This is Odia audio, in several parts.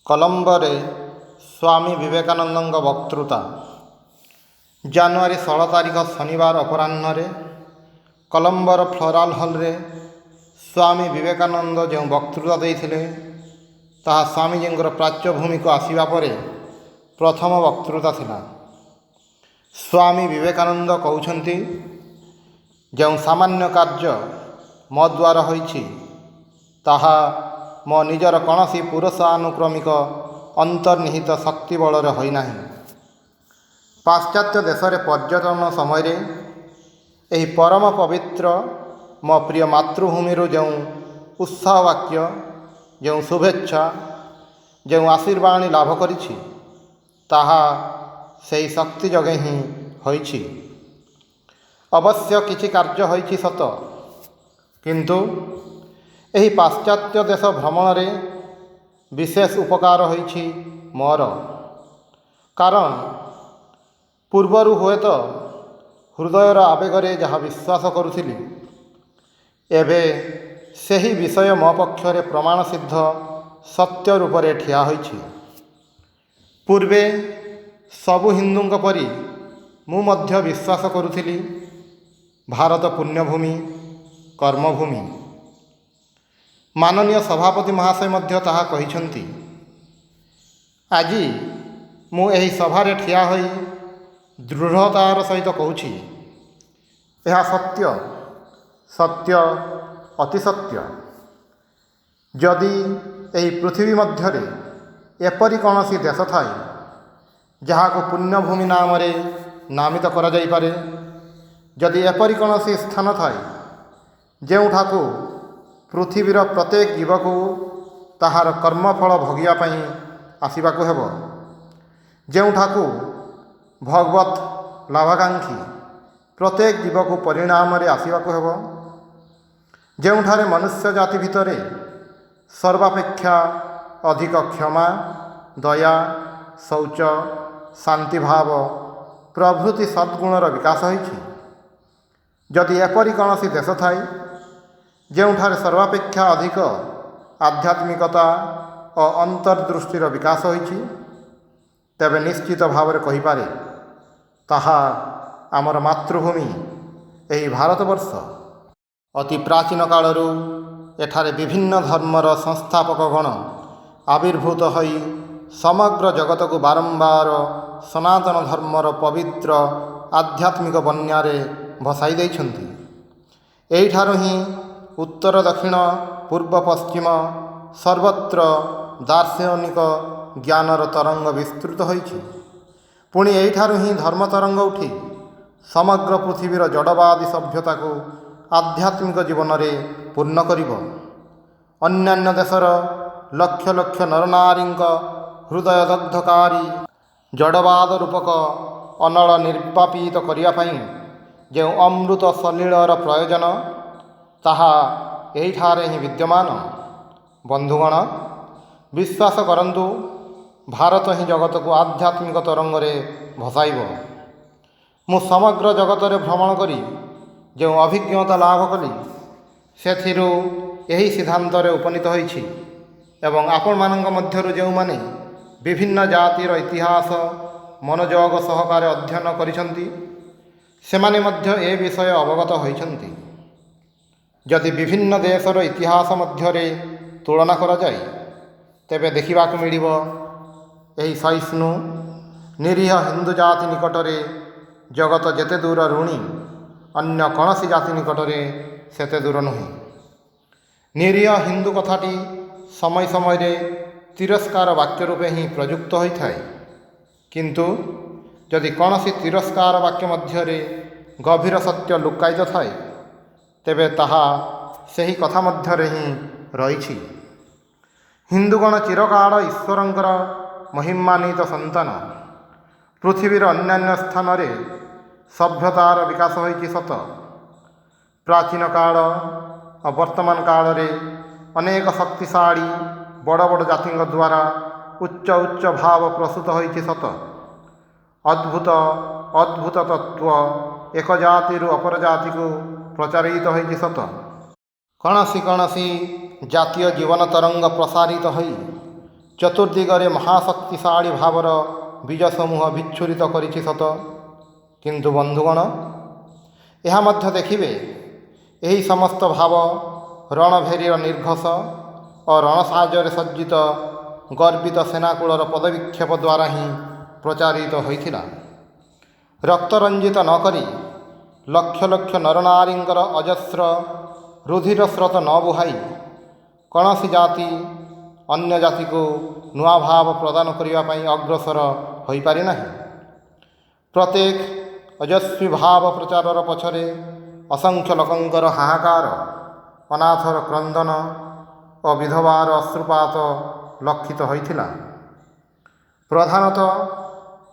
କଲମ୍ବୋରେ ସ୍ୱାମୀ ବିବେକାନନ୍ଦଙ୍କ ବକ୍ତୃତା। ଜାନୁଆରୀ 16 ତାରିଖ ଶନିବାର ଅପରାହ୍ନରେ କଲମ୍ବୋର ଫ୍ଲୋରାଲ୍ ହଲ୍ରେ ସ୍ୱାମୀ ବିବେକାନନ୍ଦ ଯେଉଁ ବକ୍ତୃତା ଦେଇଥିଲେ ତାହା ସ୍ୱାମୀଜୀଙ୍କର ପ୍ରାଚ୍ୟ ଭୂମିକୁ ଆସିବା ପରେ ପ୍ରଥମ ବକ୍ତୃତା ଥିଲା। ସ୍ୱାମୀ ବିବେକାନନ୍ଦ କହୁଛନ୍ତି, ଯେଉଁ ସାମାନ୍ୟ କାର୍ଯ୍ୟ ମୋ ଦ୍ୱାରା ହୋଇଛି ତାହା ମୋ ନିଜର କୌଣସି ପୁରୁଷାନୁକ୍ରମିକ ଅନ୍ତର୍ନିହିତ ଶକ୍ତି ବଳରେ ହୋଇନାହିଁ। ପାଶ୍ଚାତ୍ୟ ଦେଶରେ ପର୍ଯ୍ୟଟନ ସମୟରେ ଏହି ପରମ ପବିତ୍ର ମୋ ପ୍ରିୟ ମାତୃଭୂମିରୁ ଯେଉଁ ଉତ୍ସାହ ବାକ୍ୟ, ଯେଉଁ ଶୁଭେଚ୍ଛା, ଯେଉଁ ଆଶୀର୍ବାଣୀ ଲାଭ କରିଛି ତାହା ସେହି ଶକ୍ତି ଯୋଗେ ହିଁ ହୋଇଛି। ଅବଶ୍ୟ କିଛି କାର୍ଯ୍ୟ ହୋଇଛି ସତ, କିନ୍ତୁ ଏହି ପାଶ୍ଚାତ୍ୟ ଦେଶ ଭ୍ରମଣରେ ବିଶେଷ ଉପକାର ହୋଇଛି ମୋର। କାରଣ ପୂର୍ବରୁ ହୁଏତ ହୃଦୟର ଆବେଗରେ ଯାହା ବିଶ୍ୱାସ କରୁଥିଲି, ଏବେ ସେହି ବିଷୟ ମୋ ପକ୍ଷରେ ପ୍ରମାଣ ସିଦ୍ଧ ସତ୍ୟ ରୂପରେ ଠିଆ ହୋଇଛି। ପୂର୍ବେ ସବୁ ହିନ୍ଦୁଙ୍କ ପରି ମୁଁ ମଧ୍ୟ ବିଶ୍ୱାସ କରୁଥିଲି ଭାରତ ପୁଣ୍ୟଭୂମି, କର୍ମଭୂମି। ମାନନୀୟ ସଭାପତି ମହାଶୟ ମଧ୍ୟ ତାହା କହିଛନ୍ତି। ଆଜି ମୁଁ ଏହି ସଭାରେ ଠିଆ ହୋଇ ଦୃଢ଼ତାର ସହିତ କହୁଛି, ଏହା ସତ୍ୟ, ସତ୍ୟ, ଅତି ସତ୍ୟ। ଯଦି ଏହି ପୃଥିବୀ ମଧ୍ୟରେ ଏପରି କୌଣସି ଦେଶ ଥାଏ ଯାହାକୁ ପୁଣ୍ୟଭୂମି ନାମରେ ନାମିତ କରାଯାଇପାରେ, ଯଦି ଏପରି କୌଣସି ସ୍ଥାନ ଥାଏ ଯେଉଁଠାକୁ ପୃଥିବୀର ପ୍ରତ୍ୟେକ ଜୀବକୁ ତାହାର କର୍ମଫଳ ଭୋଗିବା ପାଇଁ ଆସିବାକୁ ହେବ, ଯେଉଁଠାକୁ ଭଗବତ ଲାଭାକାଂକ୍ଷୀ ପ୍ରତ୍ୟେକ ଜୀବକୁ ପରିଣାମରେ ଆସିବାକୁ ହେବ, ଯେଉଁଠାରେ ମନୁଷ୍ୟ ଜାତି ଭିତରେ ସର୍ବାପେକ୍ଷା ଅଧିକ କ୍ଷମା, ଦୟା, ଶୌଚ, ଶାନ୍ତିଭାବ ପ୍ରଭୃତି ସଦ୍ଗୁଣର ବିକାଶ ହୋଇଛି, ଯଦି ଏପରି କୌଣସି ଦେଶ ଥାଏ ଯେଉଁଠାରେ ସର୍ବାପେକ୍ଷା ଅଧିକ ଆଧ୍ୟାତ୍ମିକତା ଓ ଅନ୍ତର୍ଦୃଷ୍ଟିର ବିକାଶ ହୋଇଛି, ତେବେ ନିଶ୍ଚିତ ଭାବରେ କହିପାରେ ତାହା ଆମର ମାତୃଭୂମି ଏହି ଭାରତବର୍ଷ। ଅତି ପ୍ରାଚୀନ କାଳରୁ ଏଠାରେ ବିଭିନ୍ନ ଧର୍ମର ସଂସ୍ଥାପକଗଣ ଆବିର୍ଭୂତ ହୋଇ ସମଗ୍ର ଜଗତକୁ ବାରମ୍ବାର ସନାତନ ଧର୍ମର ପବିତ୍ର ଆଧ୍ୟାତ୍ମିକ ବନ୍ୟାରେ ଭସାଇ ଦେଇଛନ୍ତି। ଏହିଠାରୁ ହିଁ ଉତ୍ତର ଦକ୍ଷିଣ ପୂର୍ବ ପଶ୍ଚିମ ସର୍ବତ୍ର ଦାର୍ଶନିକ ଜ୍ଞାନର ତରଙ୍ଗ ବିସ୍ତୃତ ହୋଇଛି। ପୁଣି ଏହିଠାରୁ ହିଁ ଧର୍ମ ତରଙ୍ଗ ଉଠି ସମଗ୍ର ପୃଥିବୀର ଜଡ଼ବାଦୀ ସଭ୍ୟତାକୁ ଆଧ୍ୟାତ୍ମିକ ଜୀବନରେ ପୂର୍ଣ୍ଣ କରିବ। ଅନ୍ୟାନ୍ୟ ଦେଶର ଲକ୍ଷ ଲକ୍ଷ ନରନାରୀଙ୍କ ହୃଦୟ ଦଗ୍ଧକାରୀ ଜଡ଼ବାଦ ରୂପକ ଅନଳ ନିର୍ବାପିତ କରିବା ପାଇଁ ଯେଉଁ ଅମୃତ ସଲିଳର ପ୍ରୟୋଜନ, ତାହା ଏହିଠାରେ ହିଁ ବିଦ୍ୟମାନ। ବନ୍ଧୁଗଣ, ବିଶ୍ୱାସ କରନ୍ତୁ, ଭାରତ ହିଁ ଜଗତକୁ ଆଧ୍ୟାତ୍ମିକ ତରଙ୍ଗରେ ଭସାଇବ। ମୁଁ ସମଗ୍ର ଜଗତରେ ଭ୍ରମଣ କରି ଯେଉଁ ଅଭିଜ୍ଞତା ଲାଭ କଲି, ସେଥିରୁ ଏହି ସିଦ୍ଧାନ୍ତରେ ଉପନୀତ ହୋଇଛି ଏବଂ ଆପଣମାନଙ୍କ ମଧ୍ୟରୁ ଯେଉଁମାନେ ବିଭିନ୍ନ ଜାତିର ଇତିହାସ ମନୋଯୋଗ ସହକାରେ ଅଧ୍ୟୟନ କରିଛନ୍ତି, ସେମାନେ ମଧ୍ୟ ଏ ବିଷୟ ଅବଗତ ହୋଇଛନ୍ତି। ଯଦି ବିଭିନ୍ନ ଦେଶର ଇତିହାସ ମଧ୍ୟରେ ତୁଳନା କରାଯାଏ, ତେବେ ଦେଖିବାକୁ ମିଳିବ ଏହି ସହିଷ୍ଣୁ ନିରୀହ ହିନ୍ଦୁ ଜାତି ନିକଟରେ ଜଗତ ଯେତେ ଦୂର ଋଣୀ, ଅନ୍ୟ କୌଣସି ଜାତି ନିକଟରେ ସେତେ ଦୂର ନୁହେଁ। ନିରୀହ ହିନ୍ଦୁ କଥାଟି ସମୟ ସମୟରେ ତିରସ୍କାର ବାକ୍ୟ ରୂପେ ହିଁ ପ୍ରଯୁକ୍ତ ହୋଇଥାଏ, କିନ୍ତୁ ଯଦି କୌଣସି ତିରସ୍କାର ବାକ୍ୟ ମଧ୍ୟରେ ଗଭୀର ସତ୍ୟ ଲୁକାୟିତ ଥାଏ, ତେବେ ତାହା ସେହି କଥା ମଧ୍ୟରେ ହିଁ ରହିଛି। ହିନ୍ଦୁଗଣ ଚିରକାଳ ଈଶ୍ୱରଙ୍କର ମହିମାନ୍ୱିତ ସନ୍ତାନ। ପୃଥିବୀର ଅନ୍ୟାନ୍ୟ ସ୍ଥାନରେ ସଭ୍ୟତାର ବିକାଶ ହୋଇଛି ସତ, ପ୍ରାଚୀନ କାଳ ଓ ବର୍ତ୍ତମାନ କାଳରେ ଅନେକ ଶକ୍ତିଶାଳୀ ବଡ଼ ବଡ଼ ଜାତିଙ୍କ ଦ୍ୱାରା ଉଚ୍ଚ ଉଚ୍ଚ ଭାବ ପ୍ରସୂତ ହୋଇଛି ସତ, ଅଦ୍ଭୁତ ଅଦ୍ଭୁତ ତତ୍ତ୍ୱ ଏକ ଜାତିରୁ ଅପର ଜାତିକୁ ପ୍ରଚାରିତ ହୋଇଛି ସତ। କୌଣସି କୌଣସି ଜାତୀୟ ଜୀବନ ତରଙ୍ଗ ପ୍ରସାରିତ ହୋଇ ଚତୁର୍ଦିଗରେ ମହାଶକ୍ତିଶାଳୀ ଭାବର ବୀଜ ସମୂହ ବିଚ୍ଛୁରିତ କରିଛି ସତ, କିନ୍ତୁ ବନ୍ଧୁଗଣ ଏହା ମଧ୍ୟ ଦେଖିବେ ଏହି ସମସ୍ତ ଭାବ ରଣଭେରୀର ନିର୍ଘୋଷ ଓ ରଣସାହାଯ୍ୟରେ ସଜ୍ଜିତ ଗର୍ବିତ ସେନାକୂଳର ପଦବିକ୍ଷେପ ଦ୍ୱାରା ହିଁ ପ୍ରଚାରିତ ହୋଇଥିଲା। ରକ୍ତରଞ୍ଜିତ ନ କରି ଲକ୍ଷ ଲକ୍ଷ ନରନାରୀଙ୍କର ଅଜସ୍ର ରୁଧିର ସ୍ରୋତ ନ ବୁହାଇ କୌଣସି ଜାତି ଅନ୍ୟ ଜାତିକୁ ନୂଆ ଭାବ ପ୍ରଦାନ କରିବା ପାଇଁ ଅଗ୍ରସର ହୋଇପାରି ନାହିଁ। ପ୍ରତ୍ୟେକ ଅଜସ୍ୱୀ ଭାବ ପ୍ରଚାରର ପଛରେ ଅସଂଖ୍ୟ ଲୋକଙ୍କର ହାହାକାର, ଅନାଥର କ୍ରନ୍ଦନ ଓ ବିଧବାର ଅଶ୍ରୁପାତ ଲକ୍ଷିତ ହୋଇଥିଲା। ପ୍ରଧାନତଃ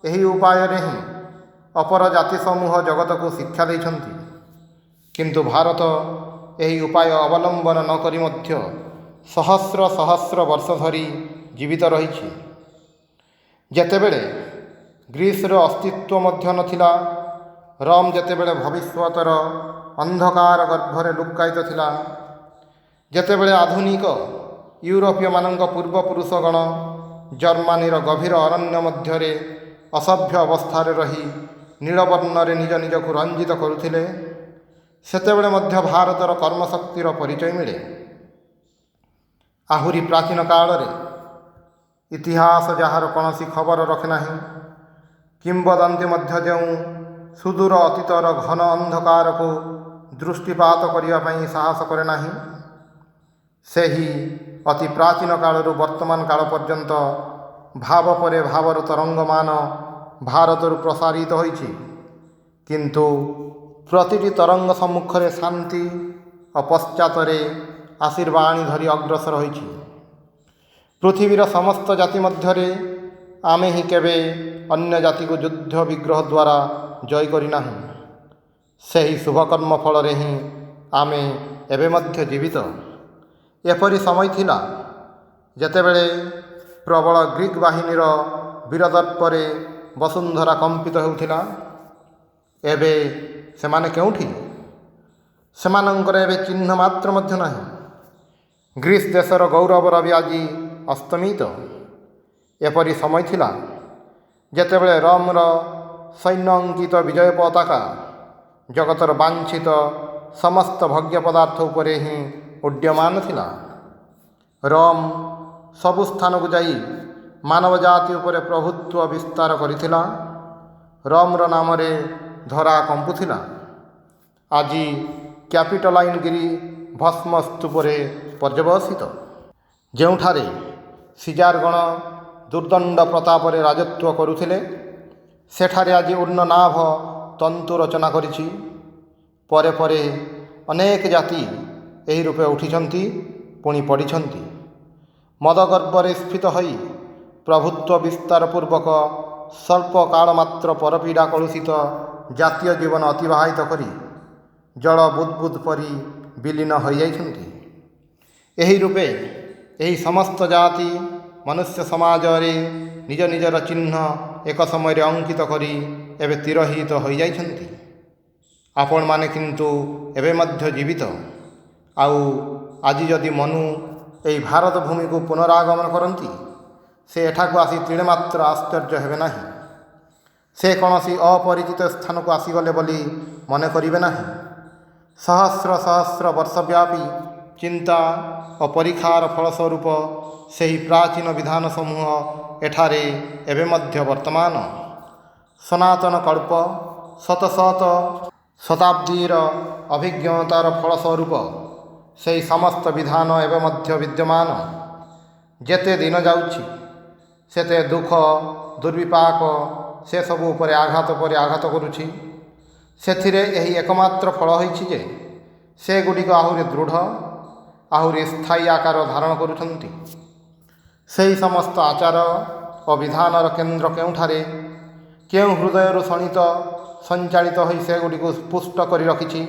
ଏହି ଉପାୟରେ ହିଁ ଅପର ଜାତି ସମୂହ ଜଗତକୁ ଶିକ୍ଷା ଦେଇଛନ୍ତି, କିନ୍ତୁ ଭାରତ ଏହି ଉପାୟ ଅବଲମ୍ବନ ନ କରି ମଧ୍ୟ ସହସ୍ର ସହସ୍ର ବର୍ଷ ଧରି ଜୀବିତ ରହିଛି। ଯେତେବେଳେ ଗ୍ରୀସର ଅସ୍ତିତ୍ୱ ମଧ୍ୟ ନଥିଲା, ରୋମ୍ ଯେତେବେଳେ ଭବିଷ୍ୟତର ଅନ୍ଧକାର ଗର୍ଭରେ ଲୁକ୍କାୟିତ ଥିଲା, ଯେତେବେଳେ ଆଧୁନିକ ୟୁରୋପୀୟମାନଙ୍କ ପୂର୍ବପୁରୁଷଗଣ ଜର୍ମାନୀର ଗଭୀର ଅରଣ୍ୟ ମଧ୍ୟରେ ଅସଭ୍ୟ ଅବସ୍ଥାରେ ରହି ନୀଳବର୍ଣ୍ଣରେ ନିଜ ନିଜକୁ ରଞ୍ଜିତ କରୁଥିଲେ, ସେତେବେଳେ ମଧ୍ୟ ଭାରତର କର୍ମଶକ୍ତିର ପରିଚୟ ମିଳେ। ଆହୁରି ପ୍ରାଚୀନ କାଳରେ ଇତିହାସ ଯାହାର କୌଣସି ଖବର ରଖେ ନାହିଁ, କିମ୍ବଦନ୍ତୀ ମଧ୍ୟ ଯେଉଁ ସୁଦୂର ଅତୀତର ଘନ ଅନ୍ଧକାରକୁ ଦୃଷ୍ଟିପାତ କରିବା ପାଇଁ ସାହସ କରେ ନାହିଁ, ସେହି ଅତି ପ୍ରାଚୀନ କାଳରୁ ବର୍ତ୍ତମାନ କାଳ ପର୍ଯ୍ୟନ୍ତ ଭାବ ପରେ ଭାବର ତରଙ୍ଗମାନ ଭାରତରୁ ପ୍ରସାରିତ ହୋଇଛି, କିନ୍ତୁ ପ୍ରତିଟି ତରଙ୍ଗ ସମ୍ମୁଖରେ ଶାନ୍ତି ଓ ପଶ୍ଚାତରେ ଆଶୀର୍ବାଣୀ ଧରି ଅଗ୍ରସର ହୋଇଛି। ପୃଥିବୀର ସମସ୍ତ ଜାତି ମଧ୍ୟରେ ଆମେ ହିଁ କେବେ ଅନ୍ୟ ଜାତିକୁ ଯୁଦ୍ଧ ବିଗ୍ରହ ଦ୍ୱାରା ଜୟ କରିନାହୁଁ। ସେହି ଶୁଭକର୍ମ ଫଳରେ ହିଁ ଆମେ ଏବେ ମଧ୍ୟ ଜୀବିତ। ଏପରି ସମୟ ଥିଲା ଯେତେବେଳେ ପ୍ରବଳ ଗ୍ରୀକ୍ ବାହିନୀର ବୀରଦର୍ପରେ ବସୁନ୍ଧରା କମ୍ପିତ ହେଉଥିଲା। ଏବେ ସେମାନେ କେଉଁଠି? ସେମାନଙ୍କର ଏବେ ଚିହ୍ନ ମାତ୍ର ମଧ୍ୟ ନାହିଁ। ଗ୍ରୀସ୍ ଦେଶର ଗୌରବର ବି ଆଜି ଅସ୍ତମିତ। ଏପରି ସମୟ ଥିଲା ଯେତେବେଳେ ରୋମର ସୈନ୍ୟ ଅଙ୍କିତ ବିଜୟ ପତାକା ଜଗତର ବାଞ୍ଛିତ ସମସ୍ତ ଭୋଗ୍ୟ ପଦାର୍ଥ ଉପରେ ହିଁ ଉଡ୍ୟମାନ ଥିଲା। ରୋମ୍ ସବୁ ସ୍ଥାନକୁ ଯାଇ ମାନବ ଜାତି ଉପରେ ପ୍ରଭୁତ୍ୱ ବିସ୍ତାର କରିଥିଲା। ରୋମର ନାମରେ ଧରା କମ୍ପୁଥିଲା। ଆଜି କ୍ୟାପିଟୋଲାଇନ୍ ଗିରି ଭସ୍ମ ସ୍ତୂପରେ ପର୍ଯ୍ୟବସିତ। ଯେଉଁଠାରେ ସିଜାରଗଣ ଦୁର୍ଦ୍ଦଣ୍ଡ ପ୍ରତାପରେ ରାଜତ୍ୱ କରୁଥିଲେ, ସେଠାରେ ଆଜି ଉନ୍ନନାଭ ତନ୍ତୁ ରଚନା କରିଛି। ପରେ ପରେ ଅନେକ ଜାତି ଏହି ରୂପେ ଉଠିଛନ୍ତି, ପୁଣି ପଡ଼ିଛନ୍ତି। ମଦଗର୍ବରେ ସ୍ଫୀତ ହୋଇ ପ୍ରଭୁତ୍ୱ ବିସ୍ତାର ପୂର୍ବକ ସ୍ୱଳ୍ପ କାଳ ମାତ୍ର ପରପୀଡ଼ା କଳୁଷିତ ଜାତୀୟ ଜୀବନ ଅତିବାହିତ କରି ଜଳ ବୁଦ୍ବୁଦ୍ ପରି ବିଲୀନ ହୋଇଯାଇଛନ୍ତି। ଏହି ରୂପେ ଏହି ସମସ୍ତ ଜାତି ମନୁଷ୍ୟ ସମାଜରେ ନିଜ ନିଜର ଚିହ୍ନ ଏକ ସମୟରେ ଅଙ୍କିତ କରି ଏବେ ତିରୋହିତ ହୋଇଯାଇଛନ୍ତି। ଆପଣମାନେ କିନ୍ତୁ ଏବେ ମଧ୍ୟ ଜୀବିତ। ଆଉ ଆଜି ଯଦି ମନୁ ଏହି ଭାରତ ଭୂମିକୁ ପୁନରାଗମନ କରନ୍ତି, ସେ ଏଠାକୁ ଆସି ତିଳେ ମାତ୍ର ଆଶ୍ଚର୍ଯ୍ୟ ହେବେ ନାହିଁ। ସେ କୌଣସି ଅପରିଚିତ ସ୍ଥାନକୁ ଆସିଗଲେ ବୋଲି ମନେ କରିବେ ନାହିଁ। ସହସ୍ର ସହସ୍ର ବର୍ଷବ୍ୟାପୀ ଚିନ୍ତା ଓ ପରୀକ୍ଷାର ଫଳସ୍ୱରୂପ ସେହି ପ୍ରାଚୀନ ବିଧାନ ସମୂହ ଏଠାରେ ଏବେ ମଧ୍ୟ ବର୍ତ୍ତମାନ। ସନାତନ କଳ୍ପ ଶତ ଶତ ଶତାବ୍ଦୀର ଅଭିଜ୍ଞତାର ଫଳସ୍ୱରୂପ ସେହି ସମସ୍ତ ବିଧାନ ଏବେ ମଧ୍ୟ ବିଦ୍ୟମାନ। ଯେତେ ଦିନ ଯାଉଛି ସେତେ ଦୁଃଖ ଦୁର୍ବିପାକ ସେସବୁ ଉପରେ ଆଘାତ ପରେ ଆଘାତ କରୁଛି। ସେଥିରେ ଏହି ଏକମାତ୍ର ଫଳ ହୋଇଛି ଯେ ସେଗୁଡ଼ିକ ଆହୁରି ଦୃଢ଼, ଆହୁରି ସ୍ଥାୟୀ ଆକାର ଧାରଣ କରୁଛନ୍ତି। ସେହି ସମସ୍ତ ଆଚାର ଓ ବିଧାନର କେନ୍ଦ୍ର କେଉଁଠାରେ, କେଉଁ ହୃଦୟରୁ ଶୋଣିତ ସଞ୍ଚାଳିତ ହୋଇ ସେଗୁଡ଼ିକୁ ପୁଷ୍ଟ କରି ରଖିଛି?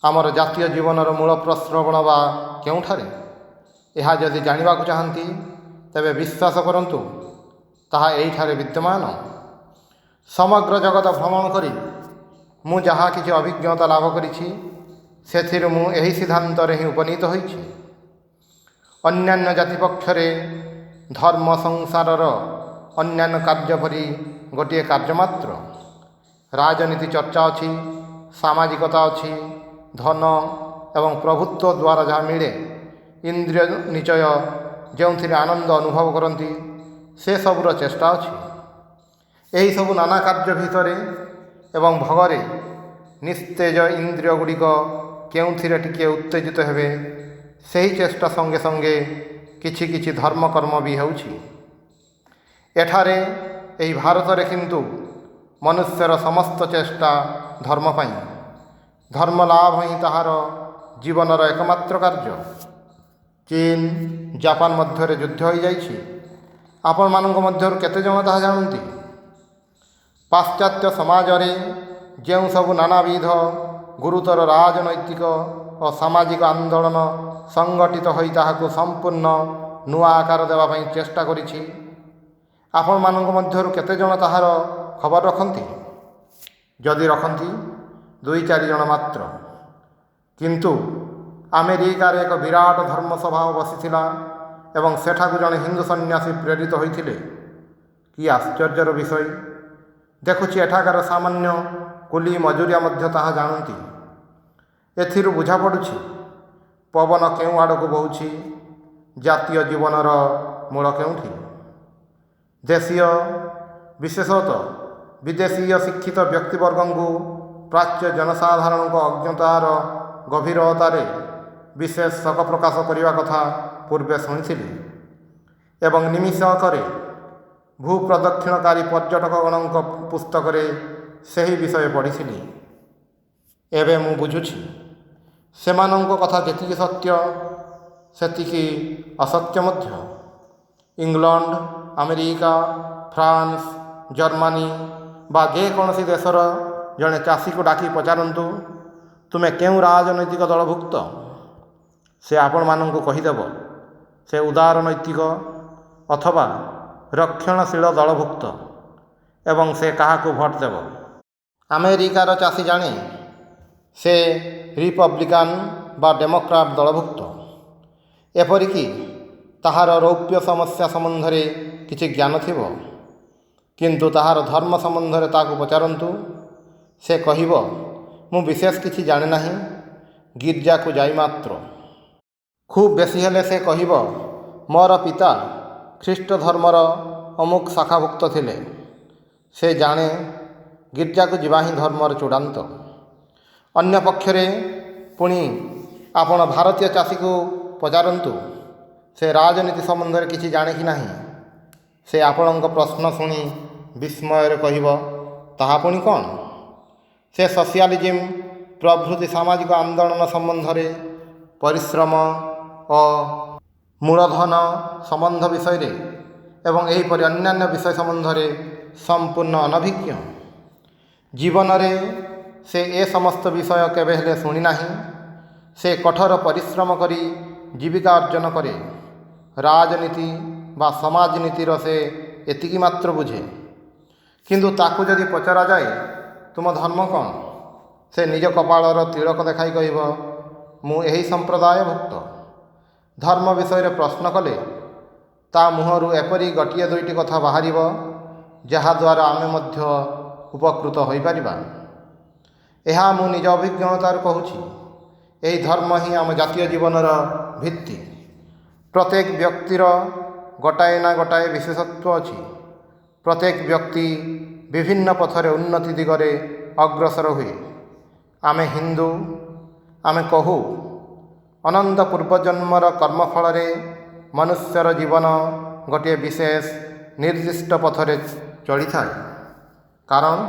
ଆମର ଜାତୀୟ ଜୀବନର ମୂଳ ପ୍ରଶ୍ରବଣ ବା କେଉଁଠାରେ? ଏହା ଯଦି ଜାଣିବାକୁ ଚାହାନ୍ତି, ତେବେ ବିଶ୍ୱାସ କରନ୍ତୁ, ତାହା ଏଇଠାରେ ବିଦ୍ୟମାନ। ସମଗ୍ର ଜଗତ ଭ୍ରମଣ କରି ମୁଁ ଯାହା କିଛି ଅଭିଜ୍ଞତା ଲାଭ କରିଛି, ସେଥିରୁ ମୁଁ ଏହି ସିଦ୍ଧାନ୍ତରେ ହିଁ ଉପନୀତ ହୋଇଛି। ଅନ୍ୟାନ୍ୟ ଜାତି ପକ୍ଷରେ ଧର୍ମ ସଂସାରର ଅନ୍ୟାନ୍ୟ କାର୍ଯ୍ୟ ପରି ଗୋଟିଏ କାର୍ଯ୍ୟ ମାତ୍ର। ରାଜନୀତି ଚର୍ଚ୍ଚା ଅଛି, ସାମାଜିକତା ଅଛି, ଧନ ଏବଂ ପ୍ରଭୁତ୍ୱ ଦ୍ୱାରା ଯାହା ମିଳେ, ଇନ୍ଦ୍ରିୟ ନିଚୟ ଯେଉଁଥିରେ ଆନନ୍ଦ ଅନୁଭବ କରନ୍ତି, ସେସବୁର ଚେଷ୍ଟା ଅଛି। ଏହିସବୁ ନାନା କାର୍ଯ୍ୟ ଭିତରେ ଏବଂ ଭୋଗରେ ନିସ୍ତେଜ ଇନ୍ଦ୍ରିୟ ଗୁଡ଼ିକ କେଉଁଥିରେ ଟିକିଏ ଉତ୍ତେଜିତ ହେବେ, ସେହି ଚେଷ୍ଟା ସଙ୍ଗେ ସଙ୍ଗେ କିଛି କିଛି ଧର୍ମକର୍ମ ବି ହେଉଛି। ଏଠାରେ ଏହି ଭାରତରେ କିନ୍ତୁ ମନୁଷ୍ୟର ସମସ୍ତ ଚେଷ୍ଟା ଧର୍ମ ପାଇଁ। ଧର୍ମ ଲାଭ ହିଁ ତାହାର ଜୀବନର ଏକମାତ୍ର କାର୍ଯ୍ୟ। ଚୀନ ଜାପାନ ମଧ୍ୟରେ ଯୁଦ୍ଧ ହୋଇଯାଇଛି। ଆପଣମାନଙ୍କ ମଧ୍ୟରୁ କେତେଜଣ ତାହା ଜାଣନ୍ତି? ପାଶ୍ଚାତ୍ୟ ସମାଜରେ ଯେଉଁ ସବୁ ନାନାବିଧ ଗୁରୁତର ରାଜନୈତିକ ଓ ସାମାଜିକ ଆନ୍ଦୋଳନ ସଂଗଠିତ ହୋଇ ତାହାକୁ ସମ୍ପୂର୍ଣ୍ଣ ନୂଆ ଆକାର ଦେବା ପାଇଁ ଚେଷ୍ଟା କରିଛି, ଆପଣମାନଙ୍କ ମଧ୍ୟରୁ କେତେଜଣ ତାହାର ଖବର ରଖନ୍ତି? ଯଦି ରଖନ୍ତି, 2-4 ଜଣ ମାତ୍ର। କିନ୍ତୁ ଆମେରିକାରେ ଏକ ବିରାଟ ଧର୍ମସଭା ବସିଥିଲା ଏବଂ ସେଠାକୁ ଜଣେ ହିନ୍ଦୁ ସନ୍ନ୍ୟାସୀ ପ୍ରେରିତ ହୋଇଥିଲେ। କି ଆଶ୍ଚର୍ଯ୍ୟର ବିଷୟ! ଦେଖୁଛି ଏଠାକାର ସାମାନ୍ୟ କୁଲି ମଜୁରିଆ ମଧ୍ୟ ତାହା ଜାଣନ୍ତି। ଏଥିରୁ ବୁଝାପଡ଼ୁଛି ପବନ କେଉଁ ଆଡ଼କୁ ବହୁଛି, ଜାତୀୟ ଜୀବନର ମୂଳ କେଉଁଠି। ଦେଶୀୟ, ବିଶେଷତଃ ବିଦେଶୀୟ ଶିକ୍ଷିତ ବ୍ୟକ୍ତିବର୍ଗଙ୍କୁ ପ୍ରାଚ୍ୟ ଜନସାଧାରଣଙ୍କ ଅଜ୍ଞତାର ଗଭୀରତାରେ ବିଶେଷ ଶୋକ ପ୍ରକାଶ କରିବା କଥା ପୂର୍ବେ ଶୁଣିଥିଲି ଏବଂ ନିମିଷକରେ ଭୂପ୍ରଦକ୍ଷିଣକାରୀ ପର୍ଯ୍ୟଟକଗଣଙ୍କ ପୁସ୍ତକରେ ସେହି ବିଷୟ ପଢ଼ିଥିଲି। ଏବେ ମୁଁ ବୁଝୁଛି, ସେମାନଙ୍କ କଥା ଯେତିକି ସତ୍ୟ, ସେତିକି ଅସତ୍ୟ ମଧ୍ୟ। ଇଂଲଣ୍ଡ, ଆମେରିକା, ଫ୍ରାନ୍ସ, ଜର୍ମାନୀ ବା ଯେକୌଣସି ଦେଶର ଜଣେ ଚାଷୀକୁ ଡାକି ପଚାରନ୍ତୁ, ତୁମେ କେଉଁ ରାଜନୈତିକ ଦଳଭୁକ୍ତ? ସେ ଆପଣମାନଙ୍କୁ କହିଦେବ ସେ ଉଦାରନୈତିକ ଅଥବା ରକ୍ଷଣଶୀଳ ଦଳଭୁକ୍ତ ଏବଂ ସେ କାହାକୁ ଭୋଟ ଦେବ। ଆମେରିକାର ଚାଷୀ ଜାଣେ ସେ ରିପବ୍ଲିକାନ ବା ଡେମୋକ୍ରାଟ ଦଳଭୁକ୍ତ। ଏପରିକି ତାହାର ରୌପ୍ୟ ସମସ୍ୟା ସମ୍ବନ୍ଧରେ କିଛି ଜ୍ଞାନ ଥିବ, କିନ୍ତୁ ତାହାର ଧର୍ମ ସମ୍ବନ୍ଧରେ ତାକୁ ପଚାରନ୍ତୁ, ସେ କହିବ, ମୁଁ ବିଶେଷ କିଛି ଜାଣେ ନାହିଁ, ଗିର୍ଜାକୁ ଯାଇ ମାତ୍ର। ଖୁବ୍ ବେଶୀ ହେଲେ ସେ କହିବ, ମୋର ପିତା ଖ୍ରୀଷ୍ଟ ଧର୍ମର ଅମୁକ ଶାଖାଭୁକ୍ତ ଥିଲେ। ସେ ଜାଣେ ଗିର୍ଜାକୁ ଯିବା ହିଁ ଧର୍ମର ଚୂଡ଼ାନ୍ତ। ଅନ୍ୟ ପକ୍ଷରେ ପୁଣି ଆପଣ ଭାରତୀୟ ଚାଷୀକୁ ପଚାରନ୍ତୁ, ସେ ରାଜନୀତି ସମ୍ବନ୍ଧରେ କିଛି ଜାଣେ କି ନାହିଁ। ସେ ଆପଣଙ୍କ ପ୍ରଶ୍ନ ଶୁଣି ବିସ୍ମୟରେ କହିବ, ତାହା ପୁଣି କ'ଣ? ସେ ସୋସିଆଲିଜିମ୍ ପ୍ରଭୃତି ସାମାଜିକ ଆନ୍ଦୋଳନ ସମ୍ବନ୍ଧରେ, ପରିଶ୍ରମ ଓ ମୂଳଧନ ସମ୍ବନ୍ଧ ବିଷୟରେ ଏବଂ ଏହିପରି ଅନ୍ୟାନ୍ୟ ବିଷୟ ସମ୍ବନ୍ଧରେ ସମ୍ପୂର୍ଣ୍ଣ ଅନଭିଜ୍ଞ। ଜୀବନରେ ସେ ଏ ସମସ୍ତ ବିଷୟ କେବେ ହେଲେ ଶୁଣି ନାହିଁ। ସେ କଠୋର ପରିଶ୍ରମ କରି ଜୀବିକା ଅର୍ଜନ କରେ। ରାଜନୀତି ବା ସମାଜନୀତିର ସେ ଏତିକି ମାତ୍ର ବୁଝେ। କିନ୍ତୁ ତାକୁ ଯଦି ପଚରାଯାଏ, ତୁମ ଧର୍ମ କ'ଣ? ସେ ନିଜ କପାଳର ତିଳକ ଦେଖାଇ କହିବ, ମୁଁ ଏହି ସମ୍ପ୍ରଦାୟଭୁକ୍ତ। ଧର୍ମ ବିଷୟରେ ପ୍ରଶ୍ନ କଲେ ତା ମୁହଁରୁ ଏପରି 1-2ଟି କଥା ବାହାରିବ, ଯାହାଦ୍ୱାରା ଆମେ ମଧ୍ୟ ଉପକୃତ ହୋଇପାରିବା। ଏହା ମୁଁ ନିଜ ଅଭିଜ୍ଞତାରୁ କହୁଛି। ଏହି ଧର୍ମ ହିଁ ଆମ ଜାତୀୟ ଜୀବନର ଭିତ୍ତି। ପ୍ରତ୍ୟେକ ବ୍ୟକ୍ତିର ଗୋଟାଏ ନା ଗୋଟାଏ ବିଶେଷତ୍ୱ ଅଛି। ପ୍ରତ୍ୟେକ ବ୍ୟକ୍ତି ବିଭିନ୍ନ ପଥରେ ଉନ୍ନତି ଦିଗରେ ଅଗ୍ରସର ହୁଏ। ଆମେ ହିନ୍ଦୁ, ଆମେ କହୁ, ଅନନ୍ତ ପୂର୍ବଜନ୍ମର କର୍ମଫଳରେ ମନୁଷ୍ୟର ଜୀବନ ଗୋଟିଏ ବିଶେଷ ନିର୍ଦ୍ଦିଷ୍ଟ ପଥରେ ଚଳିଥାଏ। କାରଣ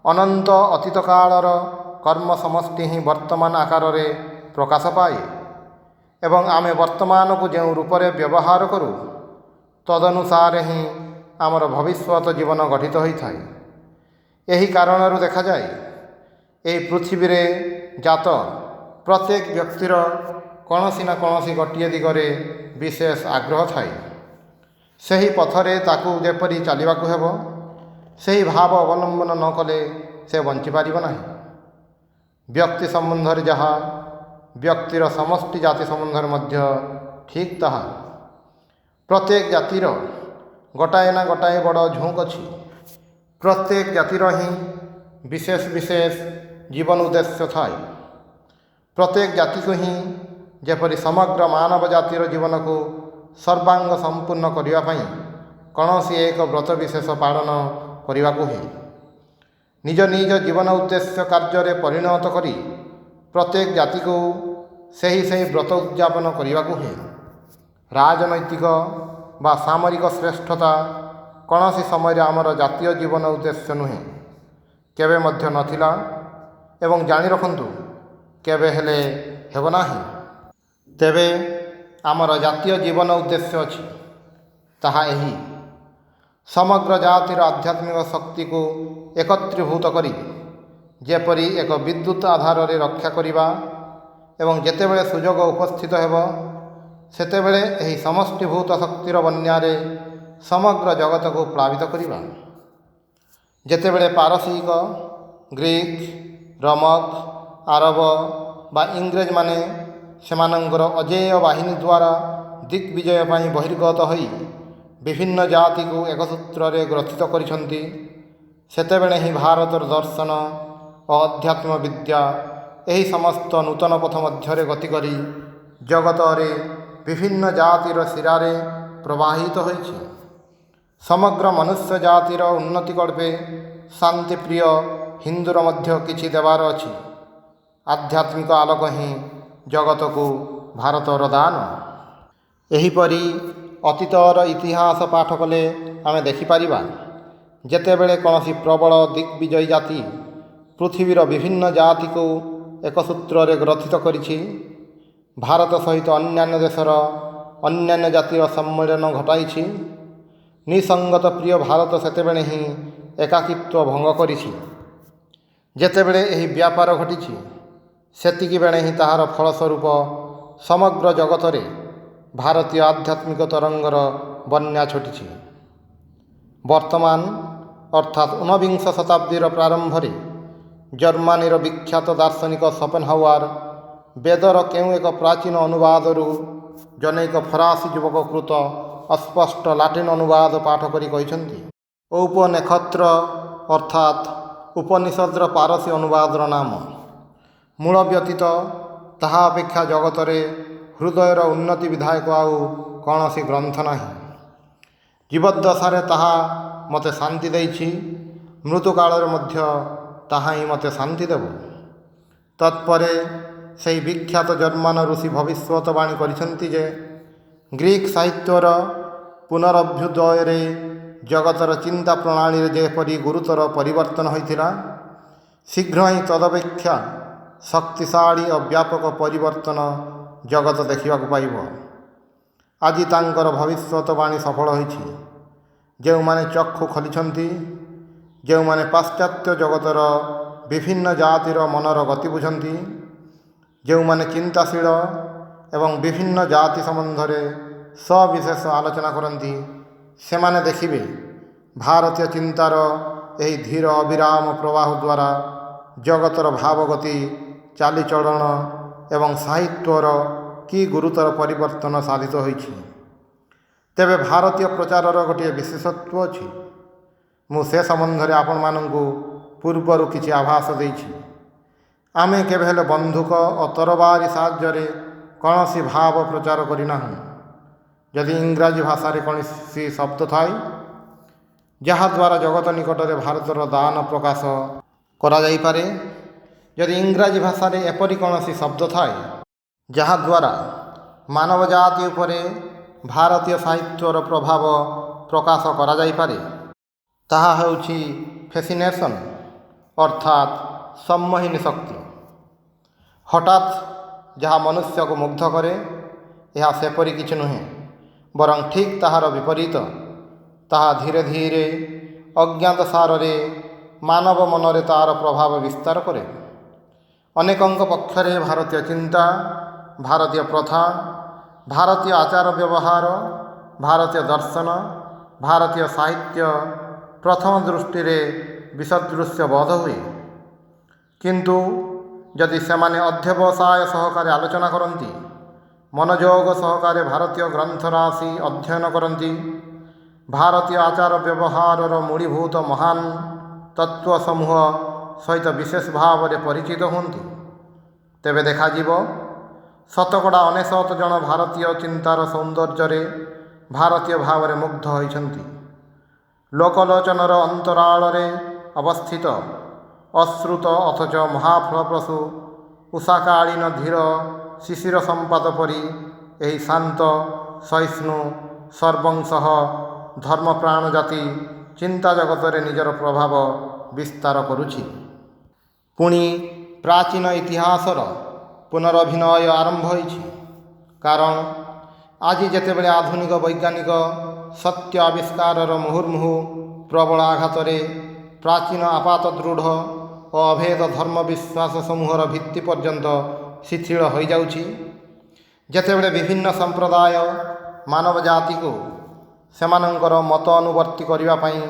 ଅନନ୍ତ ଅତୀତ କାଳର କର୍ମ ସମଷ୍ଟି ହିଁ ବର୍ତ୍ତମାନ ଆକାରରେ ପ୍ରକାଶ ପାଏ ଏବଂ ଆମେ ବର୍ତ୍ତମାନକୁ ଯେଉଁ ରୂପରେ ବ୍ୟବହାର କରୁ, ତଦନୁସାରେ ହିଁ ଆମର ଭବିଷ୍ୟତ ଜୀବନ ଗଠିତ ହୋଇଥାଏ। ଏହି କାରଣରୁ ଦେଖାଯାଏ, ଏହି ପୃଥିବୀରେ ଜାତ ପ୍ରତ୍ୟେକ ବ୍ୟକ୍ତିର କୌଣସି ନା କୌଣସି ଗୋଟିଏ ଦିଗରେ ବିଶେଷ ଆଗ୍ରହ ଥାଏ। ସେହି ପଥରେ ତାକୁ ଯେପରି ଚାଲିବାକୁ ହେବ, ସେହି ଭାବ ଅବଲମ୍ବନ ନ କଲେ ସେ ବଞ୍ଚିପାରିବ ନାହିଁ। ବ୍ୟକ୍ତି ସମ୍ବନ୍ଧରେ ଯାହା, ବ୍ୟକ୍ତିର ସମଷ୍ଟି ଜାତି ସମ୍ବନ୍ଧରେ ମଧ୍ୟ ଠିକ୍ ତାହା। प्रत्येक जातिर गोटाए ना गोटाए बड़ झोंक अच्छी। प्रत्येक जातिर ही विशेष विशेष जीवन उद्देश्य थाए। प्रत्येक जाति को ही जेपरी समग्र मानव जातिर जीवन को सर्वांग संपूर्ण करने कौन सी एक व्रत विशेष पालन करने हुए। निज निज जीवन उद्देश्य कार्य परिणत करी प्रत्येक जाति को सही व्रत उद्यापन करने हुए। राजनैतिक बा सामरिक श्रेष्ठता कौन सी समय आमर जातीय जीवन उद्देश्य नुहे, केवे मध्य नथिला एवं जानी रखंतु केवे हेले हेब नाही। तेबे आमर जातीय जीवन उद्देश्य अछि, ताहा एही समग्र जातिर आध्यात्मिक शक्ति को एकत्रीभूत करी जेपरी एक विद्युत आधार रे रक्षा करिबा एवं जेतेबेले सुजोग उपस्थित हेब सेतेबेले एही समष्टिभूत शक्तिर बन्यारे समग्र जगत को प्लावित करिबा। जेतेबेले पारसिक, ग्रीक, रमक, आरब बा इंग्रेज माने सेमानंकर अजेय बाहिनी द्वारा दिग्विजय पाई बहिर्गत होई विभिन्न जाति को एक सूत्र रे ग्रथित करिसंती, सेतेबेले ही भारतर दर्शन और अध्यात्म विद्या एही समस्त नूतन पथ मध्य गति करी जगत रे विभिन्न जातिर शिरारे प्रवाहित होइछि। समग्र मनुष्य जातिर उन्नति कल्पे शांतिप्रिय हिंदुर मध्य किछि देवार अछि। आध्यात्मिक आलोक ही जगत को भारतर दान। एहीपरि अतीतर इतिहास पाठ कले आमे देखिपारिबा जेतेबेले कौनसी प्रबल दिग्विजयी जाति पृथ्वीर विभिन्न जाति को एक सूत्र रे ग्रथित करिछि, भारत सहित अन्यान्य देशर अन्यान्य जातिर सम्मेलन घटाइछि। निसंगत प्रिय भारत सेतेबेले ही एकाकित्व भंग करिछि। जेतेबेले एही व्यापार घटिछि सेतिकी बेले ही ताहार फलस्वरूप समग्र जगत रे भारतीय आध्यात्मिक तरंगर बन्या छटिछि। वर्तमान अर्थात 19 शताब्दीर प्रारंभ रे जर्मनीर विख्यात दार्शनिक शोपेनहाउअर वेदर केउ एक प्राचीन अनुवादरू जनैक फरासी युवक कृत अस्पष्ट लाटिन अनुवाद पाठ करी कहिसंती, औपनिषत्र अर्थात उपनिषद्र पारसी अनुवादर नाम मूल व्यतीत ताहा अपेक्षा जगत रे हृदयर उन्नति विधायक आउ कौनसी ग्रंथ नाही। जीवद्दशारे ताहा मते शांति देइछि, मृत्युकाल मध्य ताहा ही मते शांति देव। तत्परे सेही विख्यात जर्मन ऋषि भविष्यवाणी करिसंती जे ग्रीक साहित्यर पुनरभ्युदय रे जगतर चिंता प्रणाली रे जेपरि गुरुतर परिवर्तन होइथिला शीघ्र ही तदपेक्षा शक्तिशाली और व्यापक परिवर्तन जगत देखा पाइब। आज तांकर भविष्यवाणी सफल होइछि। जो माने चक्षु खोलिछंती, जो माने पाश्चात्य जगतर विभिन्न जातिर मनर गति बुझंती, जो माने चिंताशील एवं विभिन्न जाति संबंध में सविशेष आलोचना करती से माने देखिबे भारतीय चिंतार यही धीर अविराम प्रवाह द्वारा जगतर भावगति चालीचलन एवं साहित्यर कि गुरुतर परिवर्तन साधित होइछि। तेबे भारतीय प्रचारर गोटे विशेषत्व अछि। मु से संबंध में आपण मानंकु पूर्वर किछि आभास देइछि। आमे केबे हेले बंधुक और तरबारी साहाय्य कौनसी भाव प्रचार करिनाहु। यदि इंग्राजी भाषा रे कौनसी शब्द थाए जहाद्वारा जगत निकट में भारतर दान प्रकाश करा जाई पारे, यदि इंग्राजी भाषा रे एपरि कौनसी शब्द थाए जहाद्वारा मानव जाति उपरे भारतीय साहित्यर प्रभाव प्रकाश करा जाई पारे, ताहा हेउछि फैसिनेशन अर्थात सम्मोहिनी शक्ति। हठात जहाँ मनुष्य को मुग्ध करे यह सेपरी किछि नुहे, बरं ठीक ताहार विपरीत। ताहा धीरे धीरे अज्ञात सारे मानव मनरे तार प्रभाव विस्तार करे। अनेकंक पक्षरे भारतीय चिंता, भारतीय प्रथा, भारतीय आचार व्यवहार, भारतीय दर्शन, भारतीय साहित्य प्रथम दृष्टि रे विसदृश्य बोध हुए। किंतु जदि सेमाने अध्यवसाय सहकारे आलोचना करती मनोयोग सहकारे भारतीय ग्रंथ राशि अध्ययन करती भारतीय आचार व्यवहार मूलीभूत महान तत्व समूह सहित विशेष भाव में परिचित होती तेबे देखा शतकड़ा 99 जन भारतीय चिंतार सौंदर्य भारतीय भाव में मुग्ध होती लोकलोचनर अंतराल अवस्थित अश्रुत अथच महाफलप्रसू उषाकालीन धीर शिशिर संपाद परी यही शांत सहिष्णु सर्वंशः धर्मप्राण जाति चिंता जगत रे निजर प्रभाव विस्तार करुछि। पुणी प्राचीन इतिहासर पुनरभिनय आरंभ होइछि कारण आज जेतेबेले आधुनिक वैज्ञानिक सत्य आविष्कार मुहुर्मुहु प्रबल आघात प्राचीन आपात दृढ़ और अभेद धर्म विश्वास समूहर भित्ति पर्यंत शिथिल हो जाउछि जेतेबेले विभिन्न संप्रदाय मानव जाति को सेमानंकर मत अनुवर्ती करिवा पई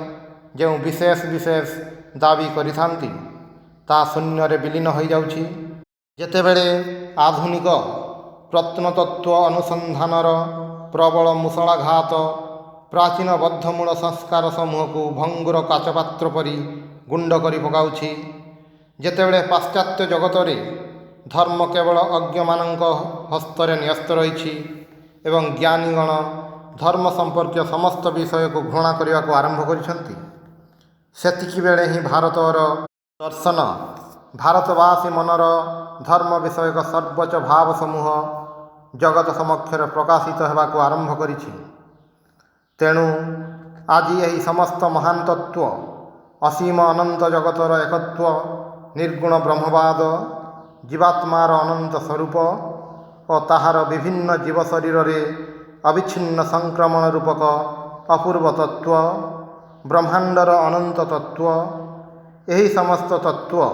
जो विशेष विशेष दाबी करिथांती ता शून्य रे विलीन हो जाउछि जेतेबेले आधुनिक प्रत्नतत्व अनुसंधानर प्रबल मुसलाघात प्राचीन बद्धमूल संस्कार समूह को भंगुर काचपात्र परी गुंड करी पकाउछि जेतेबेले पाश्चात्य जगत रे धर्म केवल अज्ञमानंक हस्तरे न्यस्त रही एवं ज्ञानीगण धर्म संपर्क समस्त विषय को घृणा करने को आरंभ करिसेंति सेतिकी बेले ही भारतर दर्शन भारतवासी मनर धर्म विषयक सर्वोच्च भाव समूह जगत समक्षर प्रकाशित होगा को आरंभ करिछि तेणु आज यही समस्त महान तत्व असीम अनंत जगतर एकत्व निर्गुण ब्रह्मवाद जीवात्मार अनंत स्वरूप और ताहार विभिन्न जीव शरीर रे अविच्छिन्न संक्रमण रूपक अपूर्व तत्व ब्रह्मांडर अनंत तत्व यही समस्त तत्व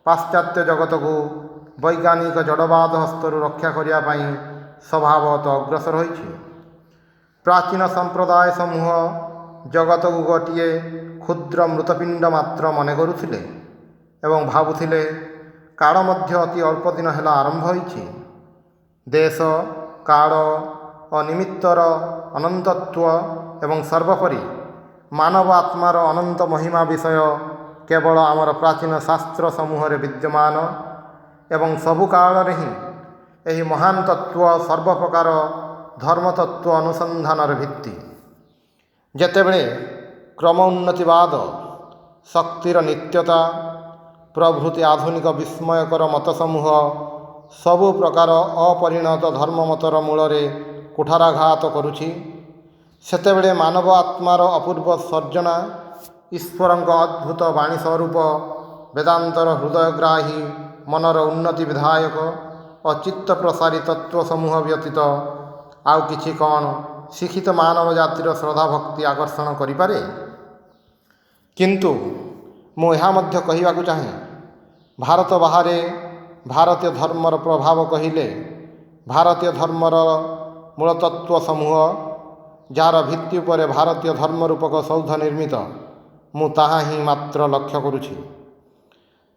पाश्चात्य जगत को वैज्ञानिक जड़वाद हस्तरु रक्षा करने स्वभावतः अग्रसर होइछि। प्राचीन संप्रदाय समूह जगत को गोटे क्षुद्र मृतपिंड मात्र मन करुथिले एवं भावुथिले काल मध्य अति अल्प दिन है आरंभ होइछि देश काल और निमित्तर अनंतत्व एवं सर्वोपरि मानव आत्मार अनंत महिमा विषय केवल आमर प्राचीन शास्त्र समूह विद्यमान एवं सबु काल रे ही यही महान तत्व सर्वप्रकार धर्मतत्व अनुसंधान भित्ति जेतेबेले क्रमोन्नतिवाद शक्तिर नित्यता प्रभृति आधुनिक विस्मयकर मत समूह सबु प्रकार अपरिणत धर्ममतर मूल कुठाराघात करुछि सेतेबेले मानव आत्मार अपूर्व सर्जना ईश्वरंक अद्भुत वाणी स्वरूप वेदांतर हृदयग्राही मनर उन्नति विधायक और चित्त प्रसारी तत्व समूह व्यतीत आउ किछि कौन शिक्षित मानव जातिर श्रद्धा भक्ति आकर्षण करिपारे किंतु मु यह मध्य कहिबाकु चाहे भारत बाहरे भारतीय धर्मर प्रभाव कहिले भारतीय धर्मर मूलतत्व समूह जार भित्ति उपरे भारतीय धर्म रूपक सौध निर्मित मु ताहा ही मात्र लक्ष्य करुछि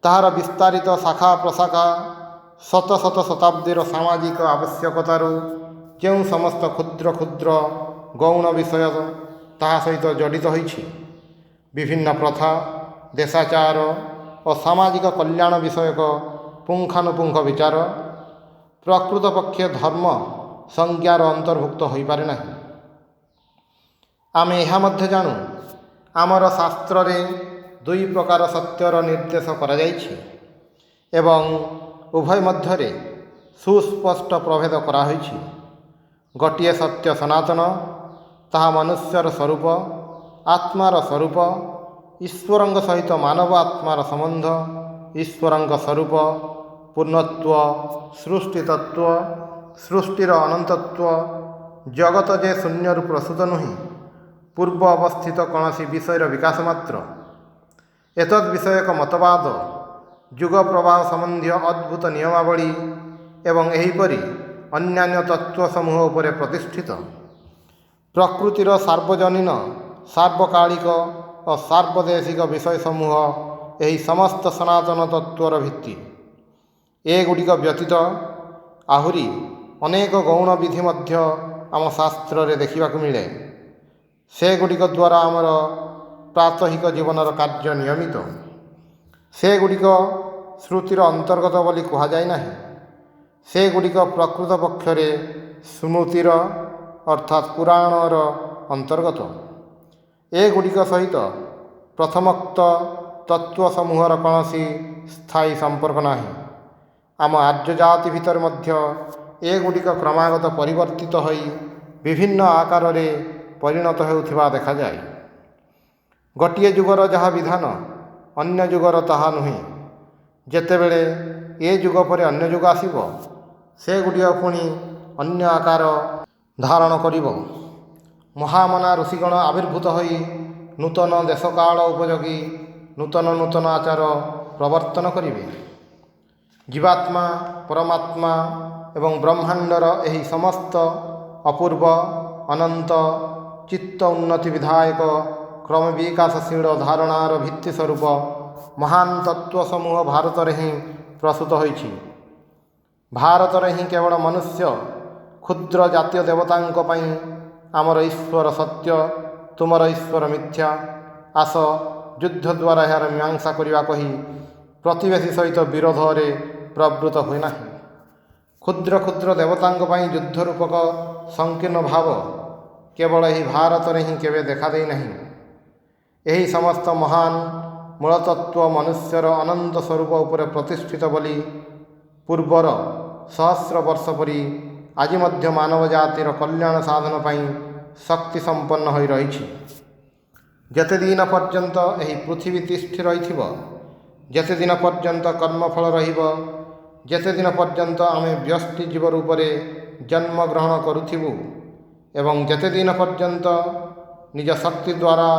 ताहार विस्तारित शाखा प्रशाखा शत शत शताब्दीर सामाजिक आवश्यकतारू जो समस्त क्षुद्र क्षुद्र गौण विषय ताहा सहित जड़ित होइछि विभिन्न प्रथा देशाचार और सामाजिक कल्याण विषयक पुंखानुपुंख विचार प्रकृत पक्षे धर्म संज्ञार अंतर्भुक्त हो पारे नहीं। आमे यह मध्य जानू आमर शास्त्र रे दुई प्रकार सत्यर निर्देश करा जाइछि एवं उभय मध्य सुस्पष्ट प्रभेद करा होइछि गोटिए सत्य सनातन ताहा मनुष्यर स्वरूप आत्मार स्वरूप ईश्वरंग सहित मानव आत्मार संबंध ईश्वरंग स्वरूप पूर्णत्व सृष्टि तत्व सृष्टिर अनंतत्व जगत जे शून्य प्रसूत नुहे पूर्व अवस्थित कौनसी विषयर विकास मात्र एतद् विषयक मतवाद युग प्रवाह संबंधी अद्भुत नियमावली एवं एहीपरि अन्यान्य तत्व समूह उपरे प्रतिष्ठित प्रकृतिर सार्वजनीन सार्वकालिक और सार्वदेशिक विषय समूह यही समस्त सनातन तत्वर भित्ति एगुड़िक व्यतीत आहुरी ଅନେକ ଗୌଣ ବିଧି ମଧ୍ୟ ଆମ ଶାସ୍ତ୍ରରେ ଦେଖିବାକୁ ମିଳେ। ସେଗୁଡ଼ିକ ଦ୍ୱାରା ଆମର ପ୍ରାତହିକ ଜୀବନର କାର୍ଯ୍ୟ ନିୟମିତ। ସେଗୁଡ଼ିକ ଶ୍ରୁତିର ଅନ୍ତର୍ଗତ ବୋଲି କୁହାଯାଏ ନାହିଁ। ସେଗୁଡ଼ିକ ପ୍ରକୃତ ପକ୍ଷରେ ସ୍ମୃତିର ଅର୍ଥାତ୍ ପୁରାଣର ଅନ୍ତର୍ଗତ। ଏଗୁଡ଼ିକ ସହିତ ପ୍ରଥମୋକ୍ତ ତତ୍ତ୍ୱ ସମୂହର କୌଣସି ସ୍ଥାୟୀ ସମ୍ପର୍କ ନାହିଁ। ଆମ ଆର୍ଯ୍ୟ ଜାତି ଭିତରେ ମଧ୍ୟ ଏଗୁଡ଼ିକ କ୍ରମାଗତ ପରିବର୍ତ୍ତିତ ହୋଇ ବିଭିନ୍ନ ଆକାରରେ ପରିଣତ ହେଉଥିବା ଦେଖାଯାଏ। ଗୋଟିଏ ଯୁଗର ଯାହା ବିଧାନ ଅନ୍ୟ ଯୁଗର ତାହା ନୁହେଁ। ଯେତେବେଳେ ଏ ଯୁଗ ପରେ ଅନ୍ୟ ଯୁଗ ଆସିବ, ସେଗୁଡ଼ିକ ପୁଣି ଅନ୍ୟ ଆକାର ଧାରଣ କରିବ। ମହାମନା ଋଷିଗଣ ଆବିର୍ଭୂତ ହୋଇ ନୂତନ ଦେଶକାଳ ଉପଯୋଗୀ ନୂତନ ନୂତନ ଆଚାର ପ୍ରବର୍ତ୍ତନ କରିବେ। ଜୀବାତ୍ମା, ପରମାତ୍ମା ଏବଂ ବ୍ରହ୍ମାଣ୍ଡର ଏହି ସମସ୍ତ ଅପୂର୍ବ ଅନନ୍ତ ଚିତ୍ତ ଉନ୍ନତି ବିଧାୟକ କ୍ରମ ବିକାଶଶୀଳ ଧାରଣାର ଭିତ୍ତି ସ୍ୱରୂପ ମହାନ ତତ୍ତ୍ୱ ସମୂହ ଭାରତରେ ହିଁ ପ୍ରସ୍ତୁତ ହୋଇଛି। ଭାରତରେ ହିଁ କେବଳ ମନୁଷ୍ୟ କ୍ଷୁଦ୍ର ଜାତୀୟ ଦେବତାଙ୍କ ପାଇଁ ଆମର ଈଶ୍ୱର ସତ୍ୟ, ତୁମର ଈଶ୍ୱର ମିଥ୍ୟା, ଆସ ଯୁଦ୍ଧ ଦ୍ୱାରା ଏହାର ମୀମାଂସା କରିବା କହି ପ୍ରତିବେଶୀ ସହିତ ବିରୋଧରେ ପ୍ରବୃତ୍ତ ହୁଏ ନାହିଁ। କ୍ଷୁଦ୍ର କ୍ଷୁଦ୍ର ଦେବତାଙ୍କ ପାଇଁ ଯୁଦ୍ଧ ରୂପକ ସଂକୀର୍ଣ୍ଣ ଭାବ କେବଳ ଏହି ଭାରତରେ ହିଁ କେବେ ଦେଖାଦେଇ ନାହିଁ। ଏହି ସମସ୍ତ ମହାନ ମୂଳତତ୍ତ୍ୱ ମନୁଷ୍ୟର ଅନନ୍ତ ସ୍ୱରୂପ ଉପରେ ପ୍ରତିଷ୍ଠିତ ବୋଲି ପୂର୍ବର ସହସ୍ର ବର୍ଷ ପରି ଆଜି ମଧ୍ୟ ମାନବ ଜାତିର କଲ୍ୟାଣ ସାଧନ ପାଇଁ ଶକ୍ତି ସମ୍ପନ୍ନ ହୋଇ ରହିଛି। ଯେତେଦିନ ପର୍ଯ୍ୟନ୍ତ ଏହି ପୃଥିବୀ ତିଷ୍ଠି ରହିଥିବ, ଯେତେଦିନ ପର୍ଯ୍ୟନ୍ତ କର୍ମଫଳ ରହିବ, ଯେତେଦିନ ପର୍ଯ୍ୟନ୍ତ ଆମେ ବ୍ୟଷ୍ଟି ଜୀବ ରୂପରେ ଜନ୍ମଗ୍ରହଣ କରୁଥିବୁ ଏବଂ ଯେତେଦିନ ପର୍ଯ୍ୟନ୍ତ ନିଜ ଶକ୍ତି ଦ୍ୱାରା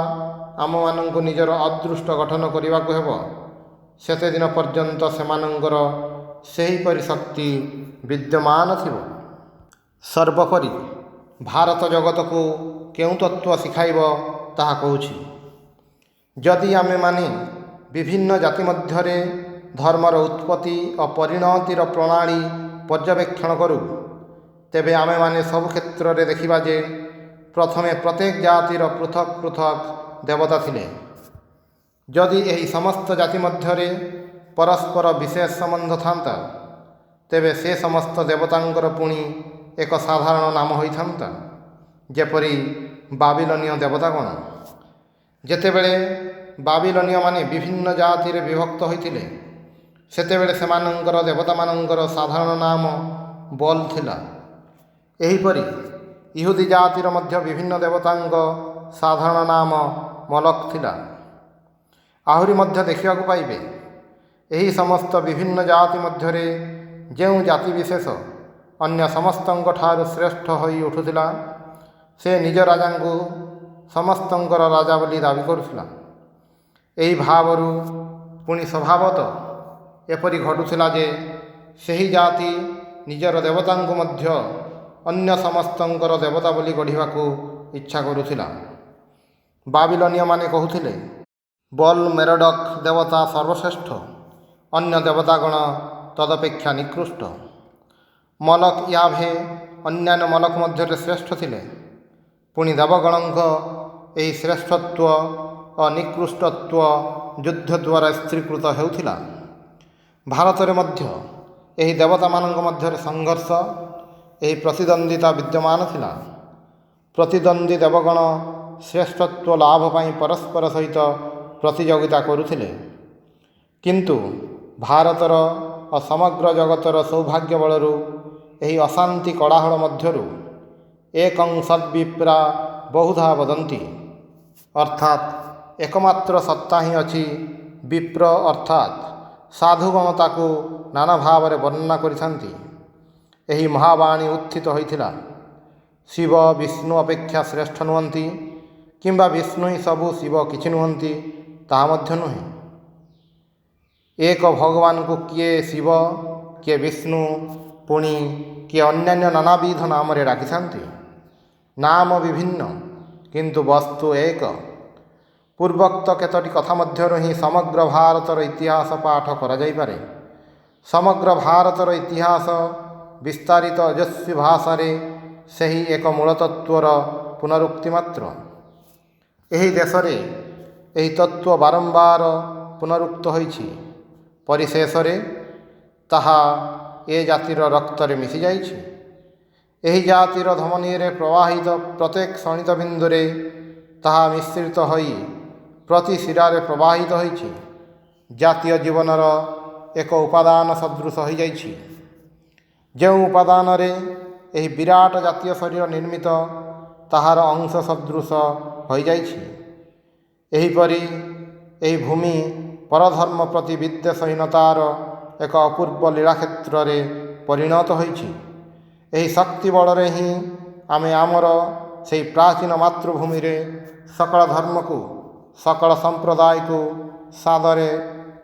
ଆମମାନଙ୍କୁ ନିଜର ଅଦୃଷ୍ଟ ଗଠନ କରିବାକୁ ହେବ, ସେତେଦିନ ପର୍ଯ୍ୟନ୍ତ ସେମାନଙ୍କର ସେହିପରି ଶକ୍ତି ବିଦ୍ୟମାନ ଥିବ। ସର୍ବୋପରି ଭାରତ ଜଗତକୁ କେଉଁ ତତ୍ତ୍ୱ ଶିଖାଇବ ତାହା କହୁଛି। ଯଦି ଆମେମାନେ ବିଭିନ୍ନ ଜାତି ମଧ୍ୟରେ ଧର୍ମର ଉତ୍ପତ୍ତି ଓ ପରିଣତିର ପ୍ରଣାଳୀ ପର୍ଯ୍ୟବେକ୍ଷଣ କରୁ, ତେବେ ଆମେମାନେ ସବୁ କ୍ଷେତ୍ରରେ ଦେଖିବା ଯେ ପ୍ରଥମେ ପ୍ରତ୍ୟେକ ଜାତିର ପୃଥକ୍ ପୃଥକ୍ ଦେବତା ଥିଲେ। ଯଦି ଏହି ସମସ୍ତ ଜାତି ମଧ୍ୟରେ ପରସ୍ପର ବିଶେଷ ସମ୍ବନ୍ଧ ଥାନ୍ତା, ତେବେ ସେ ସମସ୍ତ ଦେବତାଙ୍କର ପୁଣି ଏକ ସାଧାରଣ ନାମ ହୋଇଥାନ୍ତା, ଯେପରି ବାବିଲନୀୟ ଦେବତାଗଣ। ଯେତେବେଳେ ବାବିଲନୀୟମାନେ ବିଭିନ୍ନ ଜାତିରେ ବିଭକ୍ତ ହୋଇଥିଲେ, ସେତେବେଳେ ସେମାନଙ୍କର ଦେବତାମାନଙ୍କର ସାଧାରଣ ନାମ ବଲ୍ ଥିଲା। ଏହିପରି ଇହୁଦୀ ଜାତିର ମଧ୍ୟ ବିଭିନ୍ନ ଦେବତାଙ୍କ ସାଧାରଣ ନାମ ମଲକ୍ ଥିଲା। ଆହୁରି ମଧ୍ୟ ଦେଖିବାକୁ ପାଇବେ, ଏହି ସମସ୍ତ ବିଭିନ୍ନ ଜାତି ମଧ୍ୟରେ ଯେଉଁ ଜାତି ବିଶେଷ ଅନ୍ୟ ସମସ୍ତଙ୍କ ଠାରୁ ଶ୍ରେଷ୍ଠ ହୋଇ ଉଠୁଥିଲା, ସେ ନିଜ ରାଜାଙ୍କୁ ସମସ୍ତଙ୍କର ରାଜା ବୋଲି ଦାବି କରୁଥିଲା। ଏହି ଭାବରୁ ପୁଣି ସ୍ୱଭାବତଃ ଏପରି ଘଟୁଥିଲା ଯେ ସେହି ଜାତି ନିଜର ଦେବତାଙ୍କୁ ମଧ୍ୟ ଅନ୍ୟ ସମସ୍ତଙ୍କର ଦେବତା ବୋଲି ଗଢ଼ିବାକୁ ଇଚ୍ଛା କରୁଥିଲା। ବାବିଲନୀୟମାନେ କହୁଥିଲେ, ବଲ୍ ମେରଡକ୍ ଦେବତା ସର୍ବଶ୍ରେଷ୍ଠ, ଅନ୍ୟ ଦେବତାଗଣ ତଦପେକ୍ଷା ନିକୃଷ୍ଟ। ମଲକ୍ ୟାଭେ ଅନ୍ୟାନ୍ୟ ମଲକ୍ ମଧ୍ୟରେ ଶ୍ରେଷ୍ଠ ଥିଲେ। ପୁଣି ଦେବଗଣଙ୍କ ଏହି ଶ୍ରେଷ୍ଠତ୍ୱ ଓ ନିକୃଷ୍ଟତ୍ୱ ଯୁଦ୍ଧ ଦ୍ୱାରା ସ୍ଥିରୀକୃତ ହେଉଥିଲା। ଭାରତରେ ମଧ୍ୟ ଏହି ଦେବତାମାନଙ୍କ ମଧ୍ୟରେ ସଂଘର୍ଷ, ଏହି ପ୍ରତିଦ୍ୱନ୍ଦିତା ବିଦ୍ୟମାନ ଥିଲା। ପ୍ରତିଦ୍ୱନ୍ଦ୍ୱୀ ଦେବଗଣ ଶ୍ରେଷ୍ଠତ୍ୱ ଲାଭ ପାଇଁ ପରସ୍ପର ସହିତ ପ୍ରତିଯୋଗିତା କରୁଥିଲେ। କିନ୍ତୁ ଭାରତର ଓ ସମଗ୍ର ଜଗତର ସୌଭାଗ୍ୟ ବଳରୁ ଏହି ଅଶାନ୍ତି କୋଳାହଳ ମଧ୍ୟରୁ ଏକଂ ସଦ୍ବିପ୍ରା ବହୁଧା ବଦନ୍ତି, ଅର୍ଥାତ୍ ଏକମାତ୍ର ସତ୍ତା ହିଁ ଅଛି। ବିପ୍ର ଅର୍ଥାତ୍ ସାଧୁଗଣ ତାକୁ ନାନା ଭାବରେ ବର୍ଣ୍ଣନା କରିଥାନ୍ତି। ଏହି ମହାବାଣୀ ଉତ୍ଥିତ ହୋଇଥିଲା, ଶିବ ବିଷ୍ଣୁ ଅପେକ୍ଷା ଶ୍ରେଷ୍ଠ ନୁହନ୍ତି, କିମ୍ବା ବିଷ୍ଣୁ ହିଁ ସବୁ ଶିବ କିଛି ନୁହନ୍ତି, ତାହା ମଧ୍ୟ ନୁହେଁ। ଏକ ଭଗବାନଙ୍କୁ କିଏ ଶିବ, କିଏ ବିଷ୍ଣୁ, ପୁଣି କିଏ ଅନ୍ୟାନ୍ୟ ନାନାବିଧ ନାମରେ ଡାକିଥାନ୍ତି। ନାମ ବିଭିନ୍ନ କିନ୍ତୁ ବସ୍ତୁ ଏକ। ପୂର୍ବୋକ୍ତ କେତୋଟି କଥା ମଧ୍ୟରୁ ହିଁ ସମଗ୍ର ଭାରତର ଇତିହାସ ପାଠ କରାଯାଇପାରେ। ସମଗ୍ର ଭାରତର ଇତିହାସ ବିସ୍ତାରିତ ଓଜସ୍ୱୀ ଭାଷାରେ ସେହି ଏକ ମୂଳତତ୍ତ୍ୱର ପୁନରୁକ୍ତି ମାତ୍ର। ଏହି ଦେଶରେ ଏହି ତତ୍ତ୍ୱ ବାରମ୍ବାର ପୁନରୁକ୍ତ ହୋଇଛି। ପରିଶେଷରେ ତାହା ଏ ଜାତିର ରକ୍ତରେ ମିଶିଯାଇଛି। ଏହି ଜାତିର ଧମନୀରେ ପ୍ରବାହିତ ପ୍ରତ୍ୟେକ ଶଣିତ ବିନ୍ଦୁରେ ତାହା ମିଶ୍ରିତ ହୋଇ ପ୍ରତି ଶିରାରେ ପ୍ରବାହିତ ହୋଇଛି। ଜାତୀୟ ଜୀବନର ଏକ ଉପାଦାନ ସଦୃଶ ହୋଇଯାଇଛି। ଯେଉଁ ଉପାଦାନରେ ଏହି ବିରାଟ ଜାତୀୟ ଶରୀର ନିର୍ମିତ, ତାହାର ଅଂଶ ସଦୃଶ ହୋଇଯାଇଛି। ଏହିପରି ଏହି ଭୂମି ପରଧର୍ମ ପ୍ରତି ବିଦ୍ୱେଷହୀନତାର ଏକ ଅପୂର୍ବ ଲୀଳାକ୍ଷେତ୍ରରେ ପରିଣତ ହୋଇଛି। ଏହି ଶକ୍ତି ବଳରେ ହିଁ ଆମେ ଆମର ସେହି ପ୍ରାଚୀନ ମାତୃଭୂମିରେ ସକଳ ଧର୍ମକୁ, ସକଳ ସମ୍ପ୍ରଦାୟକୁ ସାଦରେ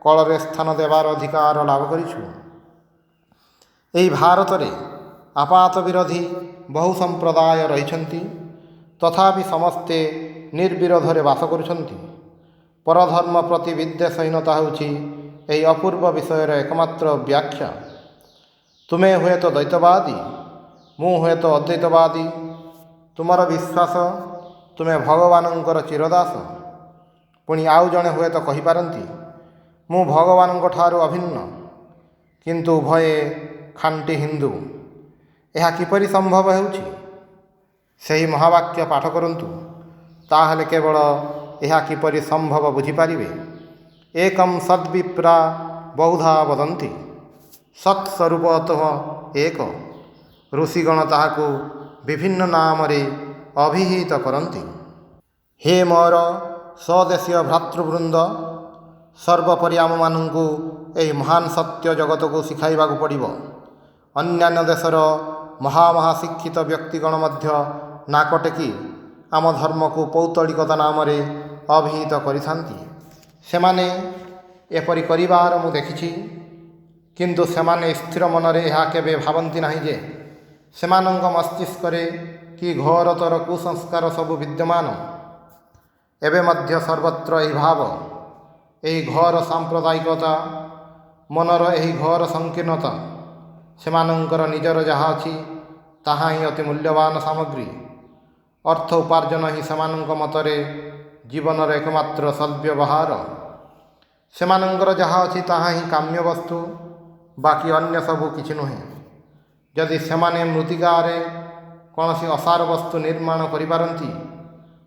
କଳରେ ସ୍ଥାନ ଦେବାର ଅଧିକାର ଲାଭ କରିଛୁ। ଏହି ଭାରତରେ ଆପାତ ବିରୋଧୀ ବହୁ ସମ୍ପ୍ରଦାୟ ରହିଛନ୍ତି, ତଥାପି ସମସ୍ତେ ନିର୍ବିରୋଧରେ ବାସ କରୁଛନ୍ତି। ପରଧର୍ମ ପ୍ରତି ବିଦ୍ୱେଷହୀନତା ହେଉଛି ଏହି ଅପୂର୍ବ ବିଷୟର ଏକମାତ୍ର ବ୍ୟାଖ୍ୟା। ତୁମେ ହୁଏତ ଦ୍ୱୈତବାଦୀ, ମୁଁ ହୁଏତ ଅଦ୍ୱୈତବାଦୀ। ତୁମର ବିଶ୍ୱାସ ତୁମେ ଭଗବାନଙ୍କର ଚିରଦାସ। ପୁଣି ଆଉ ଜଣେ ହୁଏତ କହିପାରନ୍ତି, ମୁଁ ଭଗବାନଙ୍କ ଠାରୁ ଅଭିନ୍ନ, କିନ୍ତୁ ଉଭୟେ ଖାଣ୍ଟି ହିନ୍ଦୁ। ଏହା କିପରି ସମ୍ଭବ ହେଉଛି? ସେହି ମହାବାକ୍ୟ ପାଠ କରନ୍ତୁ, ତାହେଲେ କେବଳ ଏହା କିପରି ସମ୍ଭବ ବୁଝିପାରିବେ। ଏକଂ ସଦ୍ବିପ୍ରା ବହୁଧା ବଦନ୍ତି, ସତ୍ସ୍ୱରୂପତଃ ଏକ। ଋଷିଗଣ ତାହାକୁ ବିଭିନ୍ନ ନାମରେ ଅଭିହିତ କରନ୍ତି। ହେ ମୋର ସ୍ୱଦେଶୀୟ ଭ୍ରାତୃବୃନ୍ଦ, ସର୍ବୋପରି ଆମମାନଙ୍କୁ ଏହି ମହାନ ସତ୍ୟ ଜଗତକୁ ଶିଖାଇବାକୁ ପଡ଼ିବ। ଅନ୍ୟାନ୍ୟ ଦେଶର ମହାଶିକ୍ଷିତ ବ୍ୟକ୍ତିଗଣ ମଧ୍ୟ ନାକ ଟେକି ଆମ ଧର୍ମକୁ ପୌତ୍ତଳିକତା ନାମରେ ଅଭିହିତ କରିଥାନ୍ତି। ସେମାନେ ଏପରି କରିବାର ମୁଁ ଦେଖିଛି, କିନ୍ତୁ ସେମାନେ ସ୍ଥିର ମନରେ ଏହା କେବେ ଭାବନ୍ତି ନାହିଁ ଯେ ସେମାନଙ୍କ ମସ୍ତିଷ୍କରେ କି ଘୋରତର କୁସଂସ୍କାର ସବୁ ବିଦ୍ୟମାନ। ଏବେ ମଧ୍ୟ ସର୍ବତ୍ର ଏହି ଭାବ, ଏହି ଘୋର ସାମ୍ପ୍ରଦାୟିକତା, ମନର ଏହି ଘୋର ସଂକୀର୍ଣ୍ଣତା। ସେମାନଙ୍କର ନିଜର ଯାହା ଅଛି ତାହା ହିଁ ଅତି ମୂଲ୍ୟବାନ ସାମଗ୍ରୀ। ଅର୍ଥ ଉପାର୍ଜନ ହିଁ ସେମାନଙ୍କ ମତରେ ଜୀବନର ଏକମାତ୍ର ସଦ୍ବ୍ୟବହାର। ସେମାନଙ୍କର ଯାହା ଅଛି ତାହା ହିଁ କାମ୍ୟ ବସ୍ତୁ, ବାକି ଅନ୍ୟ ସବୁ କିଛି ନୁହେଁ। ଯଦି ସେମାନେ ମୃତ୍ତିକାରେ କୌଣସି ଅସାର ବସ୍ତୁ ନିର୍ମାଣ କରିପାରନ୍ତି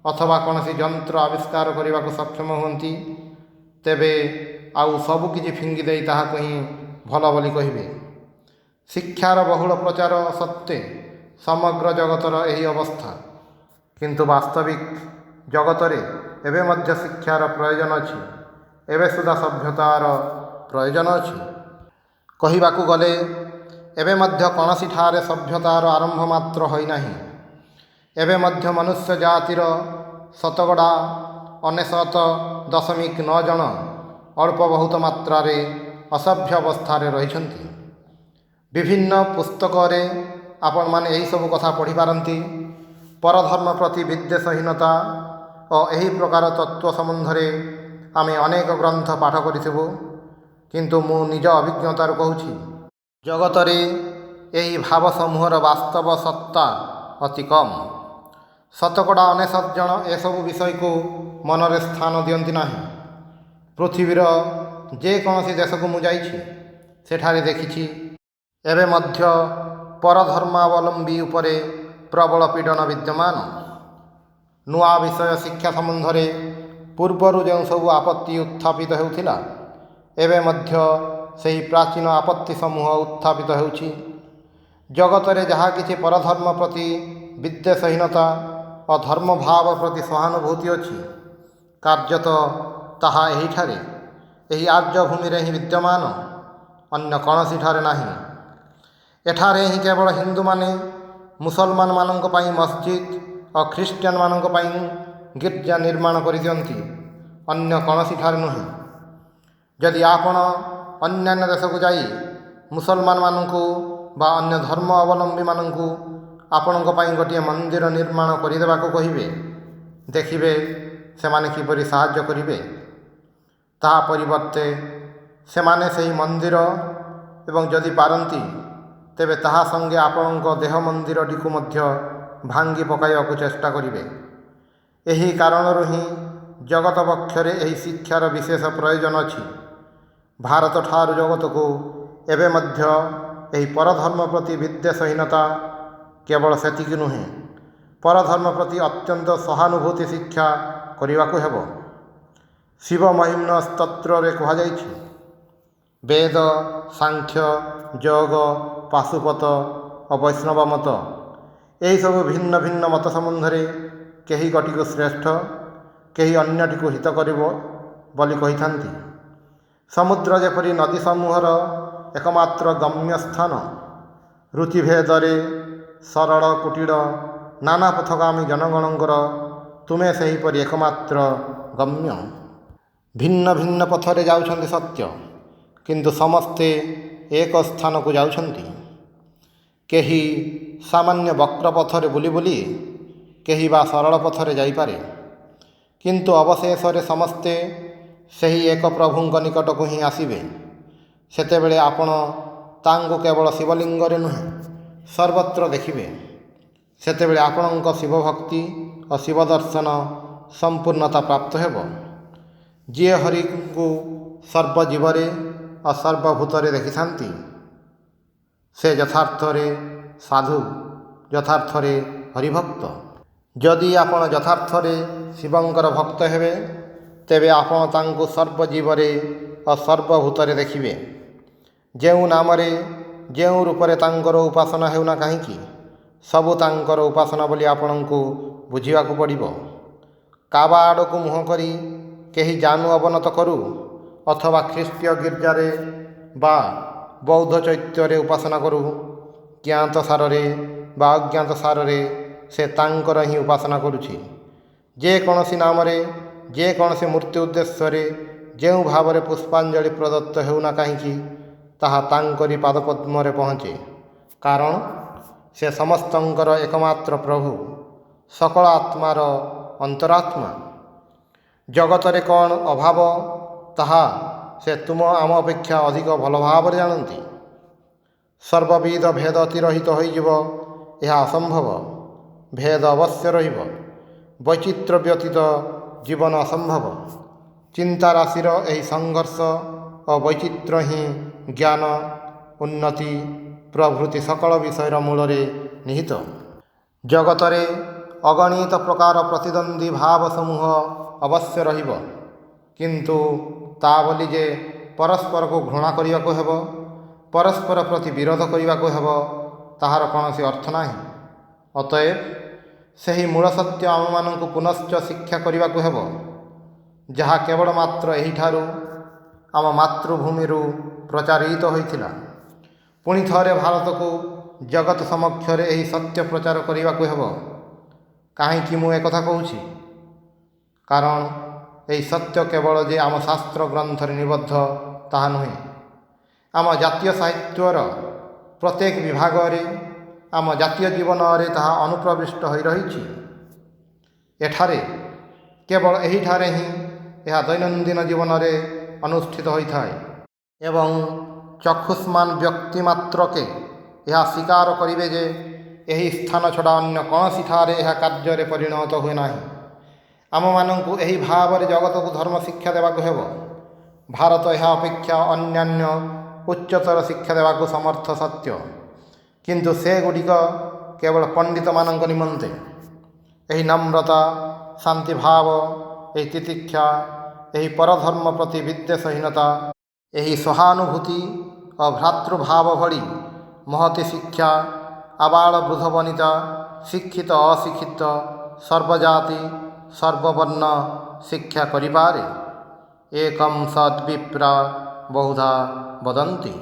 ଅଥବା କୌଣସି ଯନ୍ତ୍ର ଆବିଷ୍କାର କରିବାକୁ ସକ୍ଷମ ହୁଅନ୍ତି, ତେବେ ଆଉ ସବୁକିଛି ଫିଙ୍ଗି ଦେଇ ତାହାକୁ ହିଁ ଭଲ ବୋଲି କହିବେ। ଶିକ୍ଷାର ବହୁଳ ପ୍ରଚାର ସତ୍ତ୍ୱେ ସମଗ୍ର ଜଗତର ଏହି ଅବସ୍ଥା। କିନ୍ତୁ ବାସ୍ତବିକ ଜଗତରେ ଏବେ ମଧ୍ୟ ଶିକ୍ଷାର ପ୍ରୟୋଜନ ଅଛି। ଏବେ ସୁଦ୍ଧା ସଭ୍ୟତାର ପ୍ରୟୋଜନ ଅଛି। କହିବାକୁ ଗଲେ ଏବେ ମଧ୍ୟ କୌଣସିଠାରେ ସଭ୍ୟତାର ଆରମ୍ଭ ମାତ୍ର ହୋଇନାହିଁ। ଏବେ ମଧ୍ୟ ମନୁଷ୍ୟ ଜାତିର ଶତକଡ଼ା 99.9 ଜଣ ଅଳ୍ପ ବହୁତ ମାତ୍ରାରେ ଅସଭ୍ୟ ଅବସ୍ଥାରେ ରହିଛନ୍ତି। ବିଭିନ୍ନ ପୁସ୍ତକରେ ଆପଣମାନେ ଏହିସବୁ କଥା ପଢ଼ିପାରନ୍ତି। ପରଧର୍ମ ପ୍ରତି ବିଦ୍ୱେଷହୀନତା ଓ ଏହି ପ୍ରକାର ତତ୍ତ୍ୱ ସମ୍ବନ୍ଧରେ ଆମେ ଅନେକ ଗ୍ରନ୍ଥ ପାଠ କରିଥିବୁ, କିନ୍ତୁ ମୁଁ ନିଜ ଅଭିଜ୍ଞତାରୁ କହୁଛି, ଜଗତରେ ଏହି ଭାବ ସମୂହର ବାସ୍ତବ ସତ୍ତା ଅତି କମ୍। ଶତକଡ଼ା 99 ଜଣ ଏସବୁ ବିଷୟକୁ ମନରେ ସ୍ଥାନ ଦିଅନ୍ତି ନାହିଁ। ପୃଥିବୀର ଯେକୌଣସି ଦେଶକୁ ମୁଁ ଯାଇଛି, ସେଠାରେ ଦେଖିଛି ଏବେ ମଧ୍ୟ ପରଧର୍ମାବଲମ୍ବୀ ଉପରେ ପ୍ରବଳ ପୀଡ଼ନ ବିଦ୍ୟମାନ। ନୂଆ ବିଷୟ ଶିକ୍ଷା ସମ୍ବନ୍ଧରେ ପୂର୍ବରୁ ଯେଉଁ ସବୁ ଆପତ୍ତି ଉତ୍ଥାପିତ ହେଉଥିଲା, ଏବେ ମଧ୍ୟ ସେହି ପ୍ରାଚୀନ ଆପତ୍ତି ସମୂହ ଉତ୍ଥାପିତ ହେଉଛି। ଜଗତରେ ଯାହା କିଛି ପରଧର୍ମ ପ୍ରତି ବିଦ୍ୱେଷହୀନତା ଓ ଧର୍ମଭାବ ପ୍ରତି ସହାନୁଭୂତି ଅଛି, କାର୍ଯ୍ୟତଃ ତାହା ଏହିଠାରେ, ଏହି ଆର୍ଯ୍ୟଭୂମିରେ ହିଁ ବିଦ୍ୟମାନ, ଅନ୍ୟ କୌଣସିଠାରେ ନାହିଁ। ଏଠାରେ ହିଁ କେବଳ ହିନ୍ଦୁମାନେ ମୁସଲମାନମାନଙ୍କ ପାଇଁ ମସଜିଦ୍ ଓ ଖ୍ରୀଷ୍ଟିଆନମାନଙ୍କ ପାଇଁ ଗିର୍ଜା ନିର୍ମାଣ କରିଦିଅନ୍ତି, ଅନ୍ୟ କୌଣସିଠାରେ ନୁହେଁ। ଯଦି ଆପଣ ଅନ୍ୟାନ୍ୟ ଦେଶକୁ ଯାଇ ମୁସଲମାନମାନଙ୍କୁ ବା ଅନ୍ୟ ଧର୍ମ ଅବଲମ୍ବୀମାନଙ୍କୁ ଆପଣଙ୍କ ପାଇଁ ଗୋଟିଏ ମନ୍ଦିର ନିର୍ମାଣ କରିଦେବାକୁ କହିବେ, ଦେଖିବେ ସେମାନେ କିପରି ସାହାଯ୍ୟ କରିବେ। ତାହା ପରିବର୍ତ୍ତେ ସେମାନେ ସେହି ମନ୍ଦିର ଏବଂ ଯଦି ପାରନ୍ତି ତେବେ ତାହା ସଙ୍ଗେ ଆପଣଙ୍କ ଦେହ ମନ୍ଦିରଟିକୁ ମଧ୍ୟ ଭାଙ୍ଗି ପକାଇବାକୁ ଚେଷ୍ଟା କରିବେ। ଏହି କାରଣରୁ ହିଁ ଜଗତ ପକ୍ଷରେ ଏହି ଶିକ୍ଷାର ବିଶେଷ ପ୍ରୟୋଜନ ଅଛି। ଭାରତଠାରୁ ଜଗତକୁ ଏବେ ମଧ୍ୟ ଏହି ପରଧର୍ମ ପ୍ରତି ବିଦ୍ୱେଷହୀନତା, କେବଳ ସେତିକି ନୁହେଁ, ପରଧର୍ମ ପ୍ରତି ଅତ୍ୟନ୍ତ ସହାନୁଭୂତି ଶିକ୍ଷା କରିବାକୁ ହେବ। ଶିବ ମହିମ୍ନ ସ୍ତୋତ୍ରରେ କୁହାଯାଇଛି, ବେଦ, ସାଂଖ୍ୟ, ଯୋଗ, ପାଶୁପତ ଓ ବୈଷ୍ଣବ ମତ, ଏହିସବୁ ଭିନ୍ନ ଭିନ୍ନ ମତ ସମ୍ବନ୍ଧରେ କେହି ଗୋଟିକୁ ଶ୍ରେଷ୍ଠ, କେହି ଅନ୍ୟଟିକୁ ହିତ କରିବ ବୋଲି କହିଥାନ୍ତି। ସମୁଦ୍ର ଯେପରି ନଦୀ ସମୂହର ଏକମାତ୍ର ଗମ୍ୟସ୍ଥାନ, ରୁଚିଭେଦରେ ସରଳ କୁଟୀର ନାନା ପଥଗାମୀ ଜନଗଣଙ୍କର ତୁମେ ସେହିପରି ଏକମାତ୍ର ଗମ୍ୟ। ଭିନ୍ନ ଭିନ୍ନ ପଥରେ ଯାଉଛନ୍ତି ସତ୍ୟ, କିନ୍ତୁ ସମସ୍ତେ ଏକ ସ୍ଥାନକୁ ଯାଉଛନ୍ତି। କେହି ସାମାନ୍ୟ ବକ୍ର ପଥରେ ବୁଲି ବୁଲି, କେହି ବା ସରଳ ପଥରେ ଯାଇପାରେ, କିନ୍ତୁ ଅବଶେଷରେ ସମସ୍ତେ ସେହି ଏକ ପ୍ରଭୁଙ୍କ ନିକଟକୁ ହିଁ ଆସିବେ। ସେତେବେଳେ ଆପଣ ତାଙ୍କୁ କେବଳ ଶିବଲିଙ୍ଗରେ ନୁହେଁ, ସର୍ବତ୍ର ଦେଖିବେ। ସେତେବେଳେ ଆପଣଙ୍କ ଶିବଭକ୍ତି ଓ ଶିବ ଦର୍ଶନ ସମ୍ପୂର୍ଣ୍ଣତା ପ୍ରାପ୍ତ ହେବ। ଯିଏ ହରିଙ୍କୁ ସର୍ବଜୀବରେ ଓ ସର୍ବଭୂତରେ ଦେଖିଥାନ୍ତି, ସେ ଯଥାର୍ଥରେ ସାଧୁ, ଯଥାର୍ଥରେ ହରିଭକ୍ତ। ଯଦି ଆପଣ ଯଥାର୍ଥରେ ଶିବଙ୍କର ଭକ୍ତ ହେବେ, ତେବେ ଆପଣ ତାଙ୍କୁ ସର୍ବଜୀବରେ ଓ ସର୍ବଭୂତରେ ଦେଖିବେ। ଯେଉଁ ନାମରେ, ଯେଉଁ ରୂପରେ ତାଙ୍କର ଉପାସନା ହେଉନା କାହିଁକି, ସବୁ ତାଙ୍କର ଉପାସନା ବୋଲି ଆପଣଙ୍କୁ ବୁଝିବାକୁ ପଡ଼ିବ। କାବା ଆଡ଼କୁ ମୁହଁ କରି କେହି ଜାନୁ ଅବନତ କରୁ, ଅଥବା ଖ୍ରୀଷ୍ଟୀୟ ଗିର୍ଜାରେ ବା ବୌଦ୍ଧ ଚୈତ୍ୟରେ ଉପାସନା କରୁ, ଜ୍ଞାତ ସାରରେ ବା ଅଜ୍ଞାତ ସାରରେ ସେ ତାଙ୍କର ହିଁ ଉପାସନା କରୁଛି। ଯେକୌଣସି ନାମରେ, ଯେକୌଣସି ମୂର୍ତ୍ତି ଉଦ୍ଦେଶ୍ୟରେ ଯେଉଁ ଭାବରେ ପୁଷ୍ପାଞ୍ଜଳି ପ୍ରଦତ୍ତ ହେଉନା କାହିଁକି, ତାହା ତାଙ୍କରି ପାଦପଦ୍ମରେ ପହଞ୍ଚେ। କାରଣ ସେ ସମସ୍ତଙ୍କର ଏକମାତ୍ର ପ୍ରଭୁ, ସକଳ ଆତ୍ମାର ଅନ୍ତରାତ୍ମା। ଜଗତରେ କ'ଣ ଅଭାବ, ତାହା ସେ ତୁମ ଆମ ଅପେକ୍ଷା ଅଧିକ ଭଲ ଭାବରେ ଜାଣନ୍ତି। ସର୍ବବିଧ ଭେଦ ଅତିରହିତ ହୋଇଯିବ, ଏହା ଅସମ୍ଭବ। ଭେଦ ଅବଶ୍ୟ ରହିବ, ବୈଚିତ୍ର୍ୟ ବ୍ୟତୀତ ଜୀବନ ଅସମ୍ଭବ। ଚିନ୍ତାରାଶିର ଏହି ସଂଘର୍ଷ ଓ ବୈଚିତ୍ର୍ୟ ହିଁ ଜ୍ଞାନ, ଉନ୍ନତି ପ୍ରଭୃତି ସକଳ ବିଷୟର ମୂଳରେ ନିହିତ। ଜଗତରେ ଅଗଣିତ ପ୍ରକାର ପ୍ରତିଦ୍ୱନ୍ଦ୍ୱୀ ଭାବ ସମୂହ ଅବଶ୍ୟ ରହିବ, କିନ୍ତୁ ତା ବୋଲି ଯେ ପରସ୍ପରକୁ ଘୃଣା କରିବାକୁ ହେବ, ପରସ୍ପର ପ୍ରତି ବିରୋଧ କରିବାକୁ ହେବ, ତାହାର କୌଣସି ଅର୍ଥ ନାହିଁ। ଅତଏବ ସେହି ମୂଳ ସତ୍ୟ ଆମମାନଙ୍କୁ ପୁନଶ୍ଚ ଶିକ୍ଷା କରିବାକୁ ହେବ, ଯାହା କେବଳ ମାତ୍ର ଏହିଠାରୁ, ଆମ ମାତୃଭୂମିରୁ ପ୍ରଚାରିତ ହୋଇଥିଲା। ପୁଣି ଥରେ ଭାରତକୁ ଜଗତ ସମକ୍ଷରେ ଏହି ସତ୍ୟ ପ୍ରଚାର କରିବାକୁ ହେବ। କାହିଁକି ମୁଁ ଏକଥା କହୁଛି? କାରଣ ଏହି ସତ୍ୟ କେବଳ ଯେ ଆମ ଶାସ୍ତ୍ର ଗ୍ରନ୍ଥରେ ନିବଦ୍ଧ ତାହା ନୁହେଁ, ଆମ ଜାତୀୟ ସାହିତ୍ୟର ପ୍ରତ୍ୟେକ ବିଭାଗରେ, ଆମ ଜାତୀୟ ଜୀବନରେ ତାହା ଅନୁପ୍ରବିଷ୍ଟ ହୋଇ ରହିଛି। ଏଠାରେ, କେବଳ ଏହିଠାରେ ହିଁ ଏହା ଦୈନନ୍ଦିନ ଜୀବନରେ ଅନୁଷ୍ଠିତ ହୋଇଥାଏ ଏବଂ ଚକ୍ଷୁଷ୍ମାନ୍ ବ୍ୟକ୍ତି ମାତ୍ରକେ ଏହା ସ୍ୱୀକାର କରିବେ ଯେ ଏହି ସ୍ଥାନ ଛଡ଼ା ଅନ୍ୟ କୌଣସିଠାରେ ଏହା କାର୍ଯ୍ୟରେ ପରିଣତ ହୁଏ ନାହିଁ। ଆମମାନଙ୍କୁ ଏହି ଭାବରେ ଜଗତକୁ ଧର୍ମ ଶିକ୍ଷା ଦେବାକୁ ହେବ। ଭାରତ ଏହା ଅପେକ୍ଷା ଅନ୍ୟାନ୍ୟ ଉଚ୍ଚତର ଶିକ୍ଷା ଦେବାକୁ ସମର୍ଥ ସତ୍ୟ, କିନ୍ତୁ ସେଗୁଡ଼ିକ କେବଳ ପଣ୍ଡିତମାନଙ୍କ ନିମନ୍ତେ। ଏହି ନମ୍ରତା, ଶାନ୍ତିଭାବ, ଏହି ତିତିକ୍ଷା, ଏହି ପରଧର୍ମ ପ୍ରତି ବିଦ୍ୱେଷହୀନତା, ଏହି ସହାନୁଭୂତି ଓ ଭ୍ରାତୃଭାବ ଭଳି ମହତୀ ଶିକ୍ଷା ଆବାଳ ବୃଦ୍ଧ ବନିତା, ଶିକ୍ଷିତ ଅଶିକ୍ଷିତ, ସର୍ବଜାତି ସର୍ବବର୍ଣ୍ଣ ଶିକ୍ଷା କରିପାରେ। ଏକଂ ସଦ୍ ବିପ୍ରା ବହୁଧା ବଦନ୍ତି।